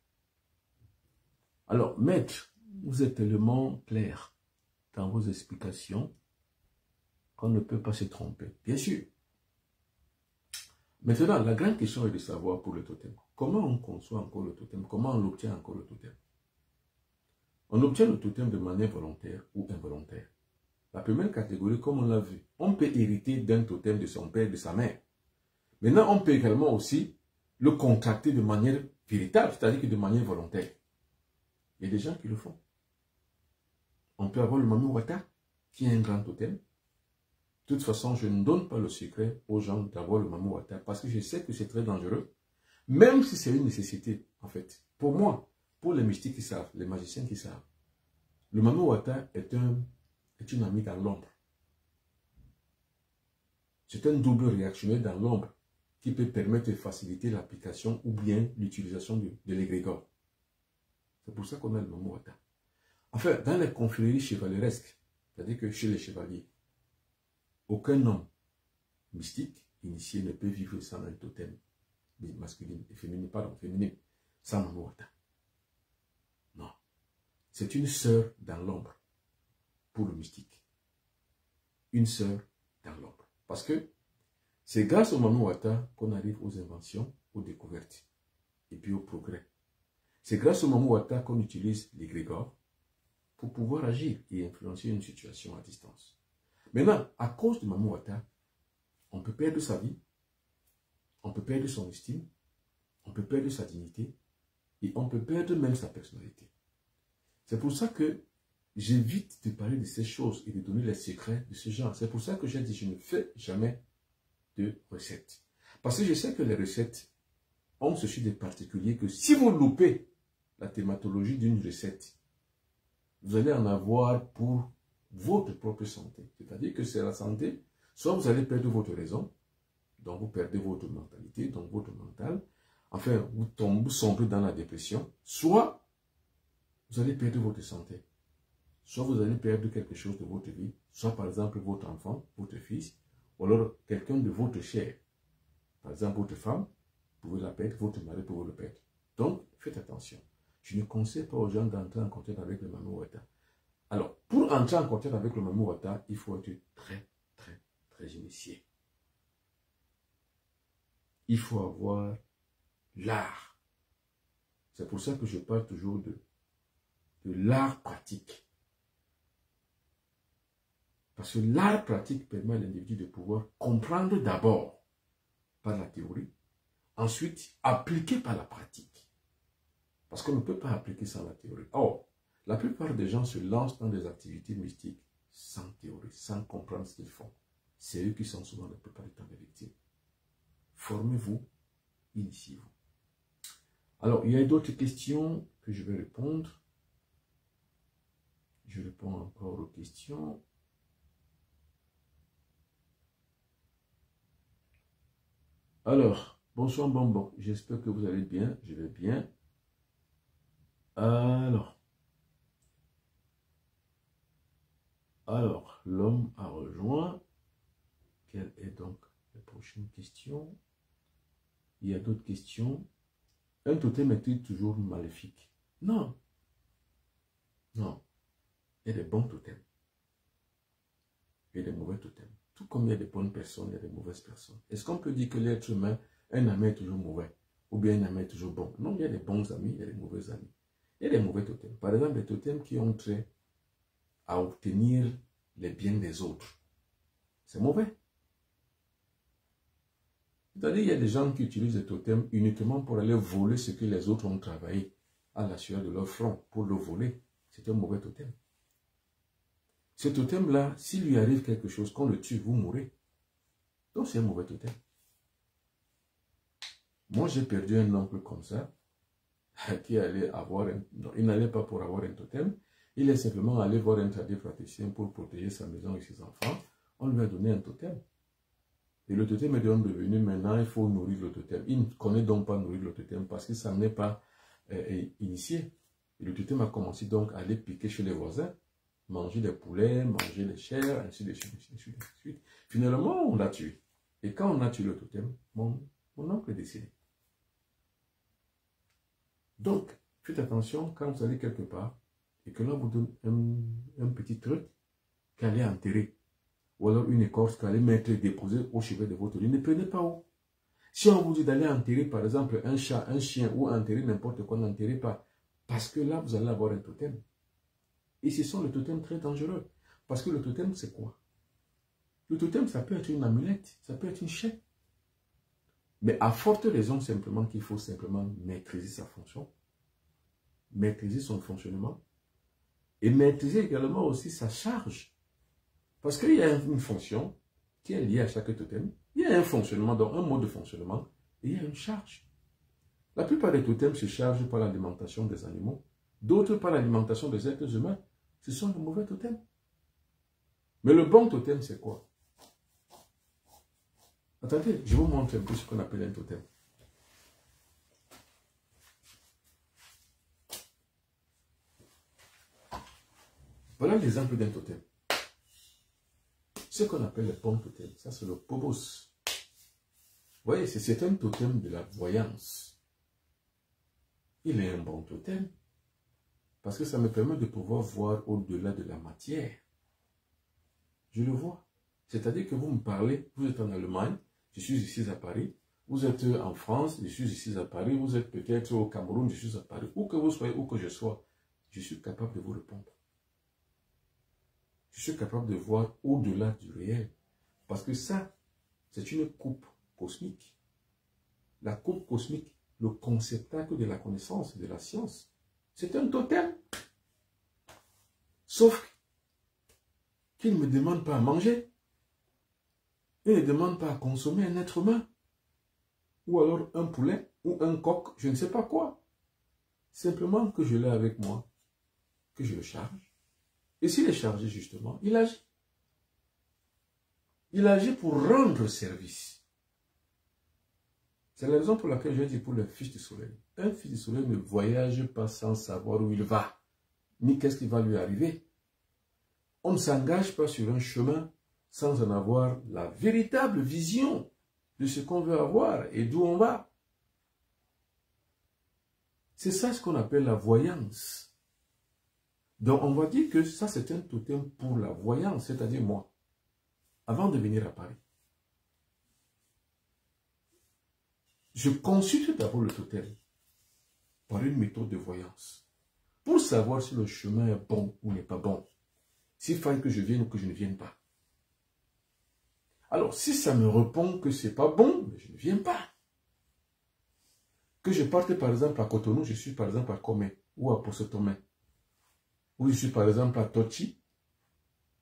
Alors, maître, vous êtes tellement clair dans vos explications qu'on ne peut pas se tromper. Bien sûr. Maintenant, la grande question est de savoir pour le totem, comment on conçoit encore le totem, comment on obtient encore le totem. On obtient le totem de manière volontaire ou involontaire. La première catégorie, comme on l'a vu, on peut hériter d'un totem de son père et de sa mère. Maintenant, on peut également aussi le contracter de manière véritable, c'est-à-dire que de manière volontaire. Il y a des gens qui le font. On peut avoir le Mami Wata, qui est un grand totem. De toute façon, je ne donne pas le secret aux gens d'avoir le Mami Wata, parce que je sais que c'est très dangereux, même si c'est une nécessité, en fait. Pour moi, pour les mystiques qui savent, les magiciens qui savent, le Mami Wata est une amie dans l'ombre. C'est un double réactionnaire dans l'ombre qui peut permettre de faciliter l'application ou bien l'utilisation de l'égrégore. C'est pour ça qu'on a le Mami Wata. Enfin, dans les confréries chevaleresques, c'est-à-dire que chez les chevaliers, aucun homme mystique initié ne peut vivre sans un totem masculine et féminine, sans Mami Wata. Non. C'est une sœur dans l'ombre pour le mystique. Une sœur dans l'ombre. Parce que c'est grâce au Mami Wata qu'on arrive aux inventions, aux découvertes et puis au progrès. C'est grâce au Mami Wata qu'on utilise l'égrégore pour pouvoir agir et influencer une situation à distance. Maintenant, à cause du Mami Wata, on peut perdre sa vie, on peut perdre son estime, on peut perdre sa dignité et on peut perdre même sa personnalité. C'est pour ça que j'évite de parler de ces choses et de donner les secrets de ce genre. C'est pour ça que j'ai dit je ne fais jamais de recettes. Parce que je sais que les recettes ont ceci de particulier que si vous loupez la thématologie d'une recette, vous allez en avoir pour votre propre santé. C'est-à-dire que c'est la santé, soit vous allez perdre votre raison, donc vous perdez votre mentalité, donc votre mental, enfin vous sombrez dans la dépression, soit vous allez perdre votre santé, soit vous allez perdre quelque chose de votre vie, soit par exemple votre enfant, votre fils, ou alors quelqu'un de votre chair, par exemple votre femme, pouvez la perdre, votre mari peut vous le perdre. Donc, faites attention. Je ne conseille pas aux gens d'entrer en contact avec le Mami Wata. Alors, pour entrer en contact avec le Mami Wata, il faut être très, très, très initié. Il faut avoir l'art. C'est pour ça que je parle toujours de l'art pratique. Parce que l'art pratique permet à l'individu de pouvoir comprendre d'abord par la théorie, ensuite appliquer par la pratique. Parce qu'on ne peut pas appliquer sans la théorie. Or, la plupart des gens se lancent dans des activités mystiques sans théorie, sans comprendre ce qu'ils font. C'est eux qui sont souvent la plupart du temps des victimes. Formez-vous, initiez-vous. Alors, il y a d'autres questions que je vais répondre. Je réponds encore aux questions. Alors, bonsoir Bonbon, j'espère que vous allez bien, je vais bien. Alors, l'homme a rejoint. Quelle est donc la prochaine question? Il y a d'autres questions. Un totem est-il toujours maléfique? Non. Non. Il y a des bons totems. Il y a des mauvais totems. Tout comme il y a des bonnes personnes, il y a des mauvaises personnes. Est-ce qu'on peut dire que l'être humain, un ami est toujours mauvais? Ou bien un ami est toujours bon? Non, il y a des bons amis, il y a des mauvais amis. Il y a des mauvais totems. Par exemple, des totems qui ont trait à obtenir les biens des autres. C'est mauvais. C'est-à-dire qu'il y a des gens qui utilisent des totems uniquement pour aller voler ce que les autres ont travaillé à la sueur de leur front, pour le voler. C'est un mauvais totem. Ce totem-là, s'il lui arrive quelque chose, qu'on le tue, vous mourrez. Donc c'est un mauvais totem. Moi, j'ai perdu un oncle comme ça, qui allait avoir un... Non, il n'allait pas pour avoir un totem. Il est simplement allé voir un tradipraticien pour protéger sa maison et ses enfants. On lui a donné un totem. Et le totem est donc devenu, maintenant, il faut nourrir le totem. Il ne connaît donc pas nourrir le totem parce qu'il s'en est pas initié. Et le totem a commencé donc à aller piquer chez les voisins, manger des poulets, manger des chairs, ainsi de suite, ainsi de suite, ainsi de suite. Finalement, on l'a tué. Et quand on a tué le totem, mon oncle est décédé. Donc, faites attention quand vous allez quelque part et que l'on vous donne un petit truc qu'allez enterrer. Ou alors une écorce qu'allez mettre et déposer au chevet de votre lit. Ne prenez pas où. Si on vous dit d'aller enterrer par exemple un chat, un chien ou enterrer n'importe quoi, n'enterrez pas. Parce que là, vous allez avoir un totem. Et ce sont les totems très dangereux. Parce que le totem, c'est quoi? Le totem, ça peut être une amulette, ça peut être une chaîne. Mais à forte raison, simplement qu'il faut simplement maîtriser sa fonction, maîtriser son fonctionnement, et maîtriser également aussi sa charge. Parce qu'il y a une fonction qui est liée à chaque totem, il y a un fonctionnement, donc un mode de fonctionnement, et il y a une charge. La plupart des totems se chargent par l'alimentation des animaux, d'autres par l'alimentation des êtres humains. Ce sont les mauvais totems. Mais le bon totem, c'est quoi? Attendez, je vous montre un peu ce qu'on appelle un totem. Voilà l'exemple d'un totem. Ce qu'on appelle le bon totem, ça c'est le Phobos. Vous voyez, c'est un totem de la voyance. Il est un bon totem parce que ça me permet de pouvoir voir au-delà de la matière. Je le vois. C'est-à-dire que vous me parlez, vous êtes en Allemagne, je suis ici à Paris, vous êtes en France, je suis ici à Paris, vous êtes peut-être au Cameroun, je suis à Paris, où que vous soyez, où que je sois, je suis capable de vous répondre. Je suis capable de voir au-delà du réel. Parce que ça, c'est une coupe cosmique. La coupe cosmique, le conceptacle de la connaissance et de la science, c'est un totem. Sauf qu'il ne me demande pas à manger. Il ne demande pas à consommer un être humain. Ou alors un poulet ou un coq, je ne sais pas quoi. Simplement que je l'ai avec moi, que je le charge. Et s'il est chargé justement, il agit. Il agit pour rendre service. C'est la raison pour laquelle je dis pour le fils du soleil. Un fils du soleil ne voyage pas sans savoir où il va, ni qu'est-ce qui va lui arriver. On ne s'engage pas sur un chemin sans en avoir la véritable vision de ce qu'on veut avoir et d'où on va. C'est ça ce qu'on appelle la voyance. Donc, on va dire que ça, c'est un totem pour la voyance, c'est-à-dire moi, avant de venir à Paris. Je consulte d'abord le totem par une méthode de voyance pour savoir si le chemin est bon ou n'est pas bon. S'il faille que je vienne ou que je ne vienne pas. Alors, si ça me répond que c'est pas bon, je ne viens pas. Que je parte par exemple à Cotonou, je suis par exemple à Comé ou à Posotomé. Ou je suis par exemple à Tochi,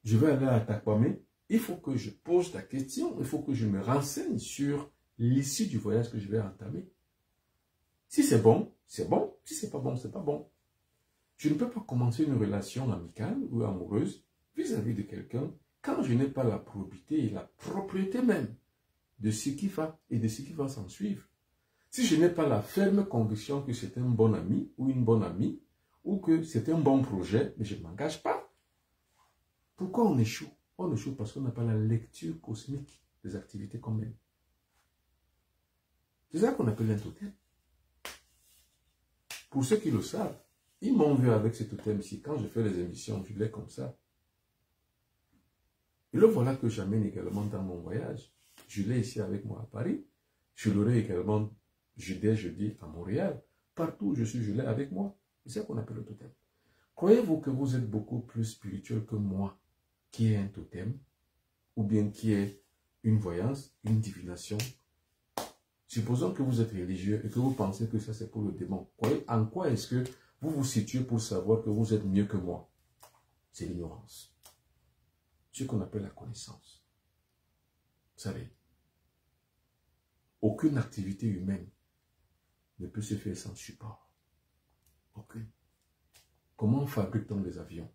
je vais aller à Takwame. Il faut que je pose la question, il faut que je me renseigne sur l'issue du voyage que je vais entamer. Si c'est bon, c'est bon. Si c'est pas bon, c'est pas bon. Je ne peux pas commencer une relation amicale ou amoureuse vis-à-vis de quelqu'un quand je n'ai pas la probité et la propriété même de ce qui va et de ce qui va s'en suivre. Si je n'ai pas la ferme conviction que c'est un bon ami ou une bonne amie, ou que c'est un bon projet, mais je ne m'engage pas. Pourquoi on échoue? On échoue parce qu'on n'a pas la lecture cosmique des activités qu'on mène. C'est ça qu'on appelle un totem. Pour ceux qui le savent, ils m'ont vu avec ce totem ici. Quand je fais les émissions, je l'ai comme ça. Et le voilà que j'amène également dans mon voyage. Je l'ai ici avec moi à Paris. Je l'aurai également jeudi à Montréal. Partout où je suis, je l'ai avec moi. C'est ça qu'on appelle le totem. Croyez-vous que vous êtes beaucoup plus spirituel que moi, qui est un totem, ou bien qui est une voyance, une divination? Supposons que vous êtes religieux et que vous pensez que ça c'est pour le démon. En quoi est-ce que vous vous situez pour savoir que vous êtes mieux que moi? C'est l'ignorance. Ce qu'on appelle la connaissance. Vous savez, aucune activité humaine ne peut se faire sans support. Aucune. Comment fabrique-t-on des avions?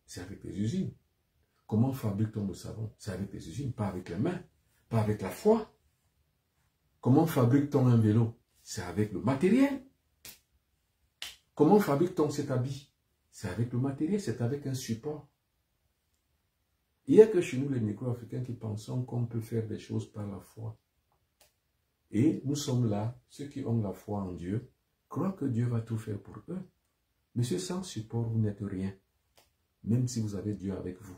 C'est avec des usines. Comment fabrique-t-on le savon? C'est avec des usines, pas avec les mains, pas avec la foi. Comment fabrique-t-on un vélo? C'est avec le matériel. Comment fabrique-t-on cet habit? C'est avec le matériel, c'est avec un support. Il n'y a que chez nous, les négro-africains, qui pensons qu'on peut faire des choses par la foi. Et nous sommes là, ceux qui ont la foi en Dieu, croient que Dieu va tout faire pour eux. Mais sans support, vous n'êtes rien. Même si vous avez Dieu avec vous,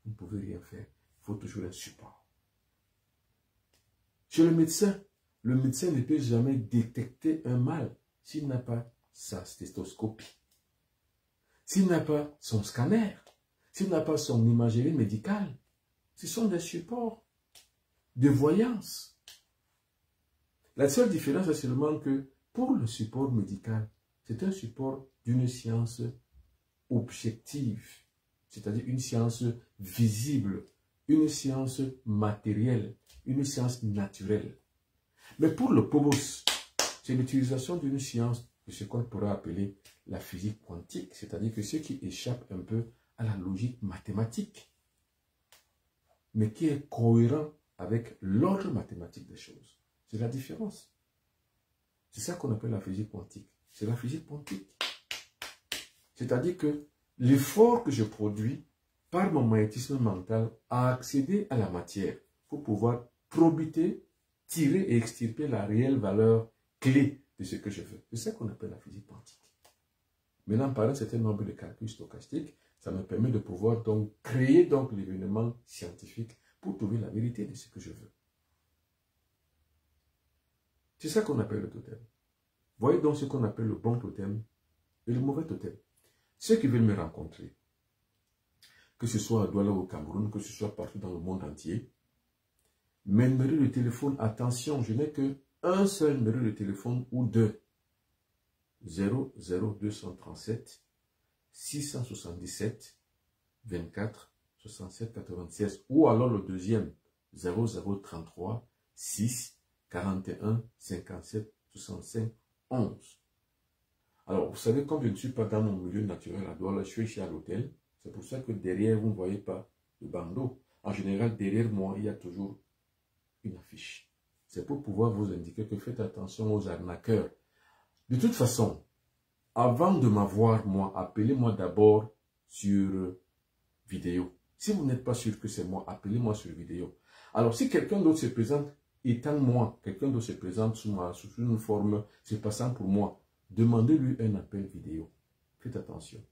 vous ne pouvez rien faire. Il faut toujours un support. Chez le médecin ne peut jamais détecter un mal s'il n'a pas sa stéthoscopie, s'il n'a pas son scanner, s'il n'a pas son imagerie médicale. Ce sont des supports de voyance. La seule différence est seulement que pour le support médical, c'est un support d'une science objective, c'est-à-dire une science visible, une science matérielle, une science naturelle. Mais pour le Phobos, c'est l'utilisation d'une science de ce qu'on pourrait appeler la physique quantique, c'est-à-dire que ce qui échappe un peu à la logique mathématique, mais qui est cohérent avec l'ordre mathématique des choses. C'est la différence. C'est ça qu'on appelle la physique quantique. C'est la physique quantique. C'est-à-dire que l'effort que je produis par mon magnétisme mental à accéder à la matière pour pouvoir probiter, tirer et extirper la réelle valeur clé de ce que je veux. C'est ça qu'on appelle la physique quantique. Maintenant, par un certain nombre de calculs stochastiques, ça me permet de pouvoir donc créer donc l'événement scientifique pour trouver la vérité de ce que je veux. C'est ça qu'on appelle le totem. Voyez donc ce qu'on appelle le bon totem et le mauvais totem. Ceux qui veulent me rencontrer, que ce soit à Douala ou au Cameroun, que ce soit partout dans le monde entier, mes numéros de téléphone, attention, je n'ai qu'un seul numéro de téléphone ou deux. 00237 677 24 67 96 ou alors le deuxième 0033 6 41 57 65 11. Alors, vous savez, comme je ne suis pas dans mon milieu naturel à Douala, je suis ici à l'hôtel. C'est pour ça que derrière, vous ne voyez pas le bandeau. En général, derrière moi, il y a toujours une affiche. C'est pour pouvoir vous indiquer que faites attention aux arnaqueurs. De toute façon, avant de m'avoir, moi, appelez-moi d'abord sur vidéo. Si vous n'êtes pas sûr que c'est moi, appelez-moi sur vidéo. Alors, si quelqu'un d'autre se présente étant moi, quelqu'un d'autre se présente sous une forme se passant pour moi, demandez-lui un appel vidéo. Faites attention.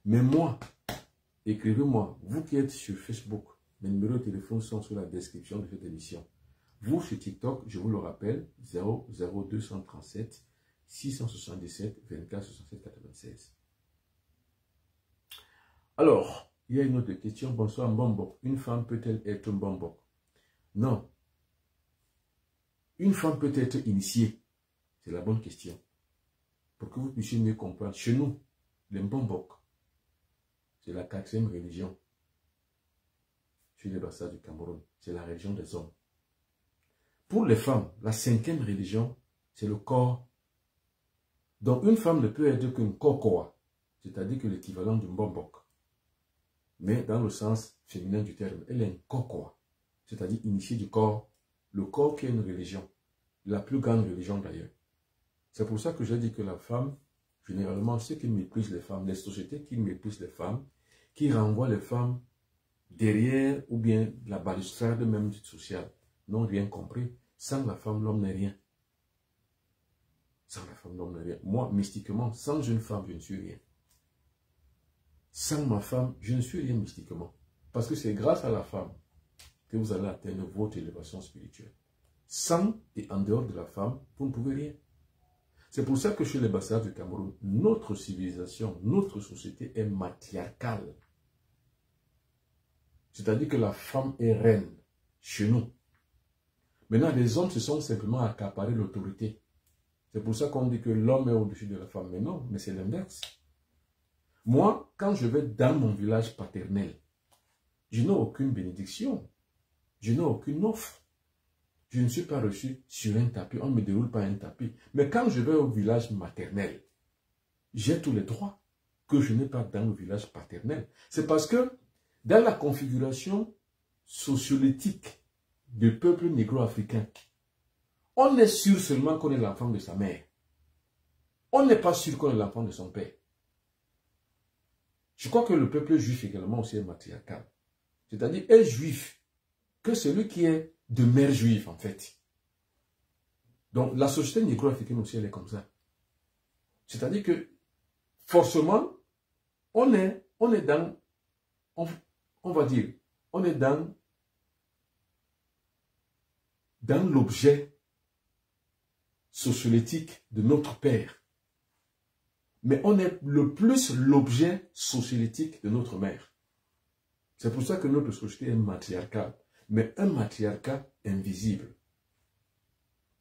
Mais moi, écrivez-moi, vous qui êtes sur Facebook, mes numéros de téléphone sont sur la description de cette émission. Vous, sur TikTok, je vous le rappelle, 00237 677 24 67 96. Alors, il y a une autre question. Bonsoir, Mbombo. Une femme peut-elle être Mbombo? Non. Une femme peut être initiée. C'est la bonne question. Pour que vous puissiez mieux comprendre. Chez nous, les Mbombok, c'est la 4e religion. Sur les Bassa du Cameroun. C'est la religion des hommes. Pour les femmes, la 5e religion, c'est le corps. Donc, une femme ne peut être qu'une kokoa, c'est-à-dire que l'équivalent du Mbombok. Mais dans le sens féminin du terme, elle est un kokoa, c'est-à-dire initiée du corps. Le corps qui est une religion, la plus grande religion d'ailleurs. C'est pour ça que j'ai dit que la femme, généralement, ceux qui méprisent les femmes, les sociétés qui méprisent les femmes, qui renvoient les femmes derrière ou bien la balustrade même sociale, n'ont rien compris. Sans la femme, l'homme n'est rien. Sans la femme, l'homme n'est rien. Moi, mystiquement, sans une femme, je ne suis rien. Sans ma femme, je ne suis rien mystiquement. Parce que c'est grâce à la femme que vous allez atteindre votre élévation spirituelle. Sans et en dehors de la femme, vous ne pouvez rien. C'est pour ça que chez les Bassards du Cameroun, notre civilisation, notre société est matriarcale. C'est-à-dire que la femme est reine chez nous. Maintenant, les hommes se sont simplement accaparés l'autorité. C'est pour ça qu'on dit que l'homme est au-dessus de la femme. Mais non, mais c'est l'inverse. Moi, quand je vais dans mon village paternel, je n'ai aucune bénédiction. Je n'ai aucune offre. Je ne suis pas reçu sur un tapis. On ne me déroule pas un tapis. Mais quand je vais au village maternel, j'ai tous les droits que je n'ai pas dans le village paternel. C'est parce que dans la configuration sociolétique du peuple négro-africain, on est sûr seulement qu'on est l'enfant de sa mère. On n'est pas sûr qu'on est l'enfant de son père. Je crois que le peuple juif également aussi est matriarcal. C'est-à-dire, est juif que celui qui est de mère juive, en fait. Donc, la société négro-africaine aussi, elle est comme ça. C'est-à-dire que, forcément, on est dans, on va dire, on est dans l'objet sociolétique de notre père. Mais on est le plus l'objet sociolétique de notre mère. C'est pour ça que notre société est matriarcale. Mais un matriarcat invisible.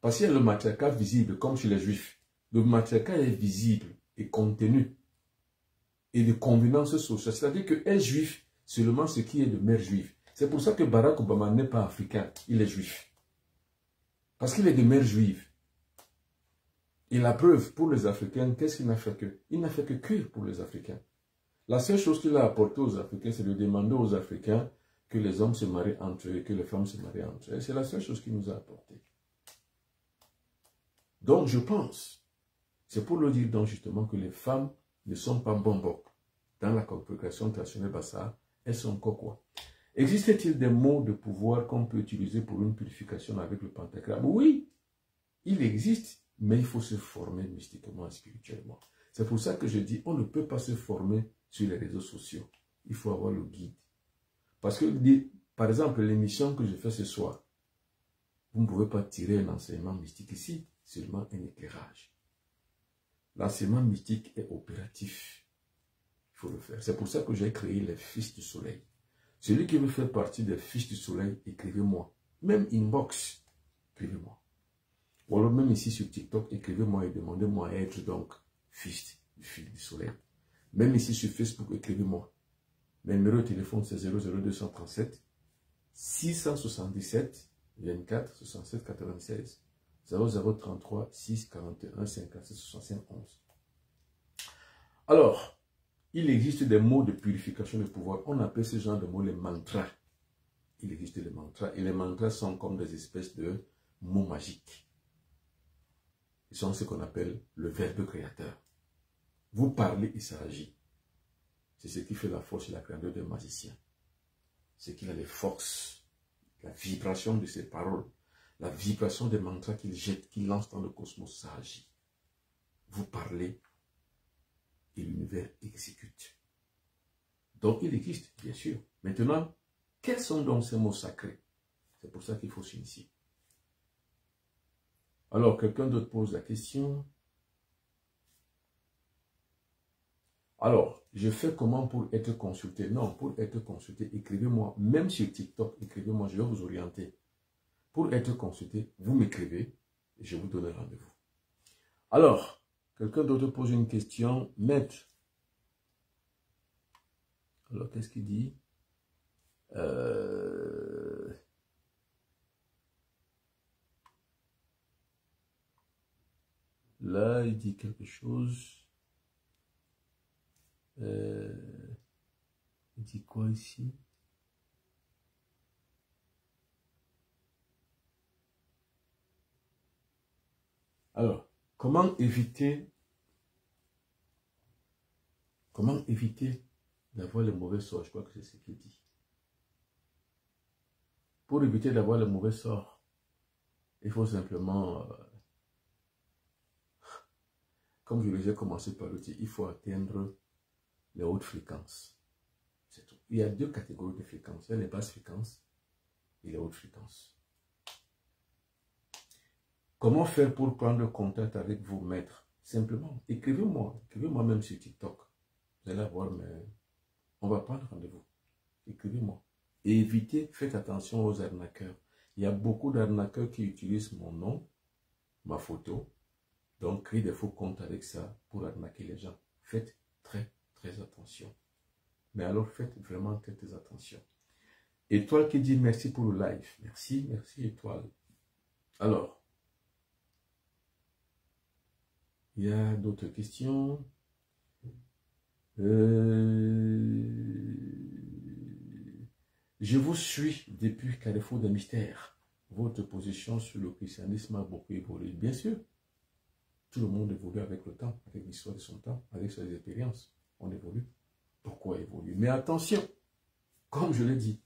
Parce qu'il y a le matriarcat visible, comme chez les juifs. Le matriarcat est visible et contenu. Et de convenance sociale. C'est-à-dire que est juif seulement ce qui est de mère juive. C'est pour ça que Barack Obama n'est pas africain, il est juif. Parce qu'il est de mère juive. Et la preuve pour les Africains, qu'est-ce qu'il n'a fait que? Il n'a fait que cuire pour les Africains. La seule chose qu'il a apporté aux Africains, c'est de demander aux Africains que les hommes se marient entre eux et que les femmes se marient entre eux. C'est la seule chose qu'il nous a apporté. Donc je pense, c'est pour le dire donc justement que les femmes ne sont pas bombok. Dans la configuration traditionnelle Bassa, elles sont quoi? Existe-t-il des mots de pouvoir qu'on peut utiliser pour une purification avec le pentagramme? Oui, il existe, mais il faut se former mystiquement et spirituellement. C'est pour ça que je dis, on ne peut pas se former sur les réseaux sociaux. Il faut avoir le guide. Parce que, par exemple, l'émission que je fais ce soir, vous ne pouvez pas tirer un enseignement mystique ici, seulement un éclairage. L'enseignement mystique est opératif. Il faut le faire. C'est pour ça que j'ai créé les Fils du Soleil. Celui qui veut faire partie des Fils du Soleil, écrivez-moi. Même inbox, écrivez-moi. Ou alors même ici sur TikTok, écrivez-moi et demandez-moi à être donc Fils du Soleil. Même ici sur Facebook, écrivez-moi. Mon numéro de téléphone, c'est 00237 677 24 67 96. 0033 641 57 65 11. Alors, il existe des mots de purification de pouvoir. On appelle ce genre de mots les mantras. Il existe les mantras. Et les mantras sont comme des espèces de mots magiques. Ils sont ce qu'on appelle le verbe créateur. Vous parlez et ça agit. C'est ce qui fait la force et la grandeur des magiciens. C'est qu'il a les forces, la vibration de ses paroles, la vibration des mantras qu'il jette, qu'il lance dans le cosmos, ça agit. vous parlez et l'univers exécute. Donc, il existe, bien sûr. Maintenant, quels sont donc ces mots sacrés? C'est pour ça qu'il faut s'initier. Alors, quelqu'un d'autre pose la question. Alors, je fais comment pour être consulté? Non, pour être consulté, écrivez-moi. Même sur TikTok, écrivez-moi, je vais vous orienter. Pour être consulté, vous m'écrivez et je vous donne rendez-vous. Alors, quelqu'un d'autre pose une question. Maître. Alors, qu'est-ce qu'il dit? Là, il dit quelque chose. Il dit quoi ici? Alors, comment éviter d'avoir le mauvais sort? Je crois que c'est ce qu'il dit. Pour éviter d'avoir le mauvais sort, il faut simplement, comme je les ai commencé par le dire, il faut atteindre les hautes fréquences. C'est tout. Il y a deux catégories de fréquences. Il y a les basses fréquences et les hautes fréquences. Comment faire pour prendre contact avec vos maîtres? Simplement, écrivez-moi même sur TikTok. Vous allez voir, mais on va prendre rendez-vous. Écrivez-moi. Et évitez, faites attention aux arnaqueurs. Il y a beaucoup d'arnaqueurs qui utilisent mon nom, ma photo, donc créez des faux comptes avec ça pour arnaquer les gens. Faites très attention. Mais alors faites vraiment très attention. Étoile qui dit merci pour le live. Merci Étoile. Alors, il y a d'autres questions. Je vous suis depuis Carrefour des Mystères. Votre position sur le christianisme a beaucoup évolué. Bien sûr, tout le monde évolue avec le temps, avec l'histoire de son temps, avec ses expériences. On évolue. Pourquoi évoluer? Mais attention, comme je l'ai dit,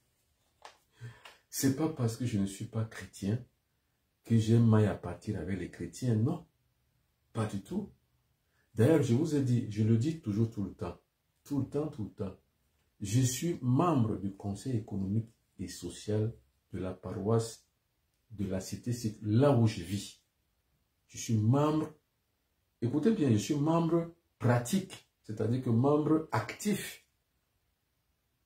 c'est pas parce que je ne suis pas chrétien que j'ai maille à partir avec les chrétiens. Non, pas du tout. D'ailleurs, je vous ai dit, je le dis toujours tout le temps. Tout le temps. Je suis membre du conseil économique et social de la paroisse de la cité, c'est là où je vis. Je suis membre, écoutez bien, je suis membre pratique, c'est-à-dire que membre actif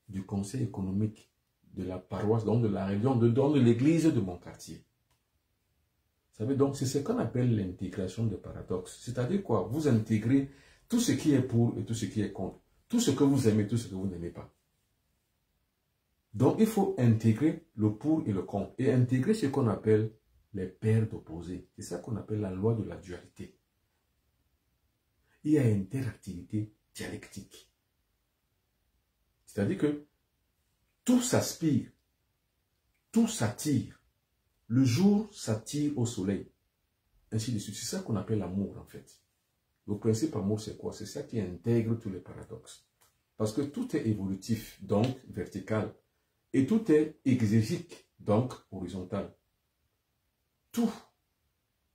du conseil économique de la paroisse, donc de la région, de l'église de mon quartier. Vous savez, donc c'est ce qu'on appelle l'intégration de paradoxes. C'est-à-dire quoi? Vous intégrez tout ce qui est pour et tout ce qui est contre. Tout ce que vous aimez, tout ce que vous n'aimez pas. Donc, il faut intégrer le pour et le contre. Et intégrer ce qu'on appelle les paires d'opposés. C'est ça qu'on appelle la loi de la dualité. Il y a interactivité dialectique. C'est-à-dire que tout s'aspire, tout s'attire. Le jour s'attire au soleil. Ainsi de suite. C'est ça qu'on appelle l'amour, en fait. Le principe amour, c'est quoi? C'est ça qui intègre tous les paradoxes. Parce que tout est évolutif, donc vertical. Et tout est exégétique, donc horizontal. Tout.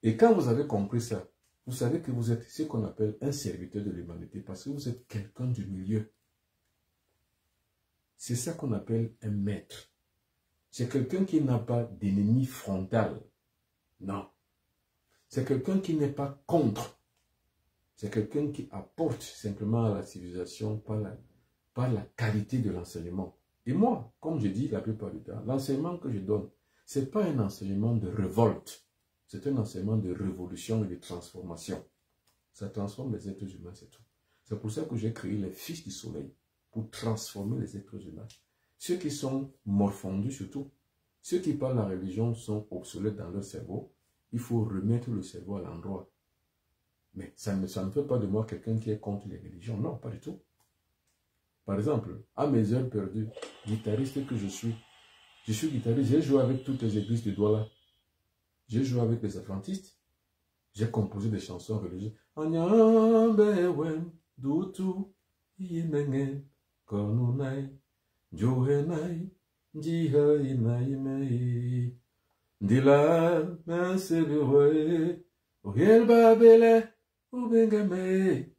Et quand vous avez compris ça, vous savez que vous êtes ce qu'on appelle un serviteur de l'humanité. Parce que vous êtes quelqu'un du milieu. C'est ça qu'on appelle un maître. C'est quelqu'un qui n'a pas d'ennemi frontal. Non. C'est quelqu'un qui n'est pas contre. C'est quelqu'un qui apporte simplement à la civilisation par la qualité de l'enseignement. Et moi, comme je dis la plupart du temps, l'enseignement que je donne, ce n'est pas un enseignement de révolte. C'est un enseignement de révolution et de transformation. Ça transforme les êtres humains, c'est tout. C'est pour ça que j'ai créé les Fils du Soleil, pour transformer les êtres humains. Ceux qui sont morfondus surtout, ceux qui parlent la religion sont obsolètes dans leur cerveau. Il faut remettre le cerveau à l'endroit. Mais ça ne fait pas de moi quelqu'un qui est contre les religions. Non, pas du tout. Par exemple, à mes heures perdues, guitariste que je suis guitariste, j'ai joué avec toutes les églises de Douala. J'ai joué avec les adventistes. J'ai composé des chansons religieuses. Dila, Babele, Oh Bengamé.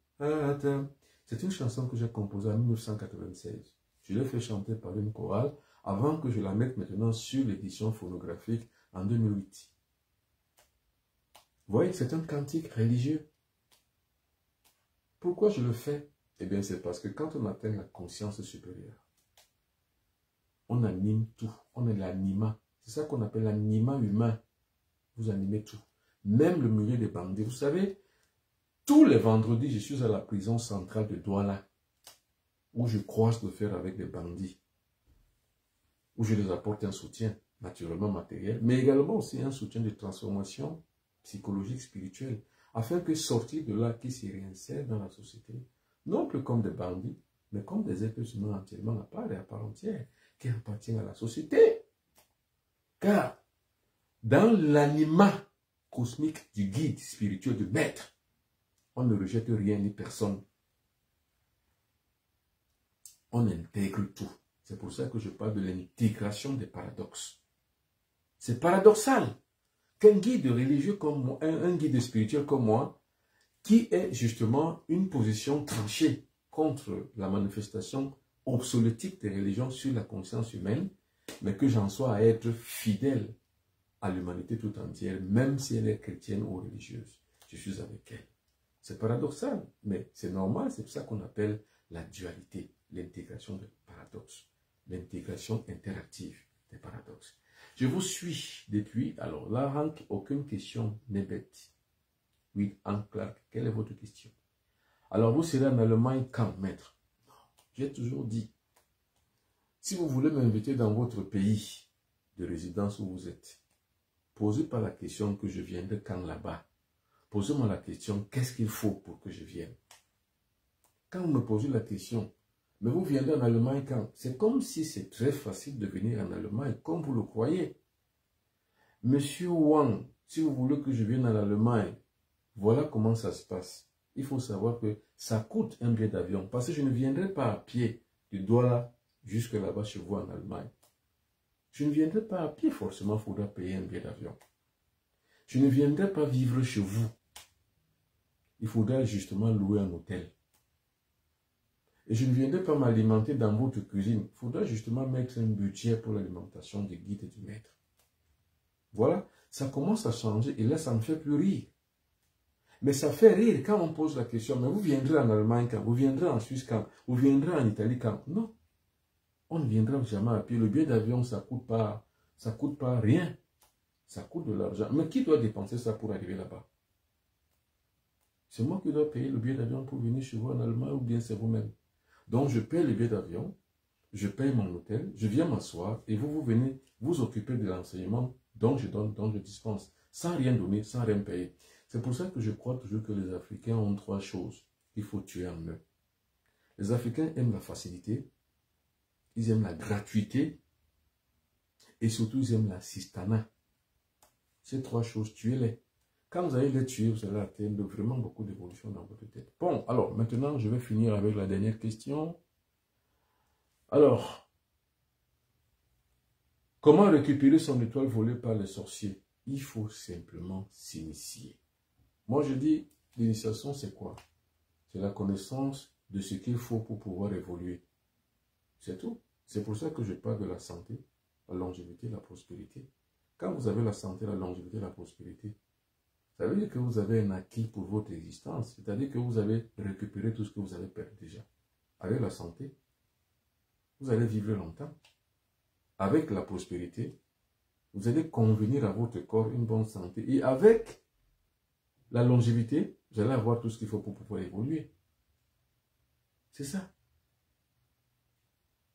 C'est une chanson que j'ai composée en 1996. Je l'ai fait chanter par une chorale avant que je la mette maintenant sur l'édition phonographique en 2008. Vous voyez, c'est un cantique religieux. Pourquoi je le fais? Eh bien, c'est parce que quand on atteint la conscience supérieure, on anime tout. On est l'anima. C'est ça qu'on appelle l'anima humain. Vous animez tout. Même le milieu des bandits. Vous savez, tous les vendredis, je suis à la prison centrale de Douala, où je croise de faire avec des bandits, où je les apporte un soutien, naturellement matériel, mais également aussi un soutien de transformation psychologique, spirituelle, afin que sortir de là, qu'ils s'y réinsèrent dans la société, non plus comme des bandits, mais comme des êtres humains entièrement à part et à part entière, qui appartiennent à la société. Car, dans l'anima cosmique du guide spirituel du maître, on ne rejette rien ni personne. On intègre tout. C'est pour ça que je parle de l'intégration des paradoxes. C'est paradoxal qu'un guide religieux comme moi, un guide spirituel comme moi, qui est justement une position tranchée contre la manifestation obsolétique des religions sur la conscience humaine, mais que j'en sois à être fidèle à l'humanité tout entière, même si elle est chrétienne ou religieuse. Je suis avec elle. C'est paradoxal, mais c'est normal, c'est ça qu'on appelle la dualité, l'intégration des paradoxes, l'intégration interactive des paradoxes. Je vous suis depuis, alors là, Hank, aucune question n'est bête. Oui, Hank Clark, quelle est votre question? Alors vous serez en Allemagne quand, maître? J'ai toujours dit, si vous voulez m'inviter dans votre pays de résidence où vous êtes, posez pas la question que je viendrai quand là-bas. Posez-moi la question, qu'est-ce qu'il faut pour que je vienne? Quand vous me posez la question, mais vous viendrez en Allemagne quand? C'est comme si c'est très facile de venir en Allemagne, comme vous le croyez. Monsieur Wang, si vous voulez que je vienne en Allemagne, voilà comment ça se passe. Il faut savoir que ça coûte un billet d'avion, parce que je ne viendrai pas à pied du Douala jusque là-bas chez vous en Allemagne. Je ne viendrai pas à pied, forcément, il faudra payer un billet d'avion. Je ne viendrai pas vivre chez vous. Il faudra justement louer un hôtel. Et je ne viendrai pas m'alimenter dans votre cuisine. Il faudra justement mettre un budget pour l'alimentation du guide et du maître. Voilà, ça commence à changer et là, ça ne me fait plus rire. Mais ça fait rire quand on pose la question, mais vous viendrez en Allemagne quand? Vous viendrez en Suisse quand? Vous viendrez en Italie quand? Non. On ne viendra jamais à pied. Le billet d'avion, ça coûte pas rien. Ça coûte de l'argent. Mais qui doit dépenser ça pour arriver là-bas? C'est moi qui dois payer le billet d'avion pour venir chez vous en Allemagne ou bien c'est vous-même? Donc je paye le billet d'avion, je paye mon hôtel, je viens m'asseoir et vous venez vous occuper de l'enseignement dont je donne, dont je dispense, sans rien donner, sans rien payer. C'est pour ça que je crois toujours que les Africains ont trois choses qu'il faut tuer en eux. Les Africains aiment la facilité, ils aiment la gratuité et surtout ils aiment l'assistanat. Ces trois choses, tuez-les. Quand vous allez les tuer, vous allez atteindre vraiment beaucoup d'évolution dans votre tête. Bon, alors maintenant, je vais finir avec la dernière question. Alors, comment récupérer son étoile volée par les sorciers? Il faut simplement s'initier. Moi, je dis, l'initiation, c'est quoi? C'est la connaissance de ce qu'il faut pour pouvoir évoluer. C'est tout. C'est pour ça que je parle de la santé, la longévité, la prospérité. Quand vous avez la santé, la longévité, la prospérité, ça veut dire que vous avez un acquis pour votre existence. C'est-à-dire que vous avez récupéré tout ce que vous avez perdu déjà. Avec la santé, vous allez vivre longtemps. Avec la prospérité, vous allez convenir à votre corps une bonne santé. Et avec la longévité, vous allez avoir tout ce qu'il faut pour pouvoir évoluer. C'est ça.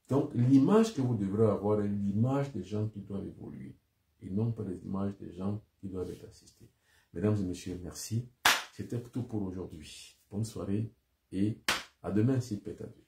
Donc, l'image que vous devrez avoir est l'image des gens qui doivent évoluer. Et non pas l'image des gens qui doivent être assistés. Mesdames et messieurs, merci. C'était tout pour aujourd'hui. Bonne soirée et à demain si peut-être.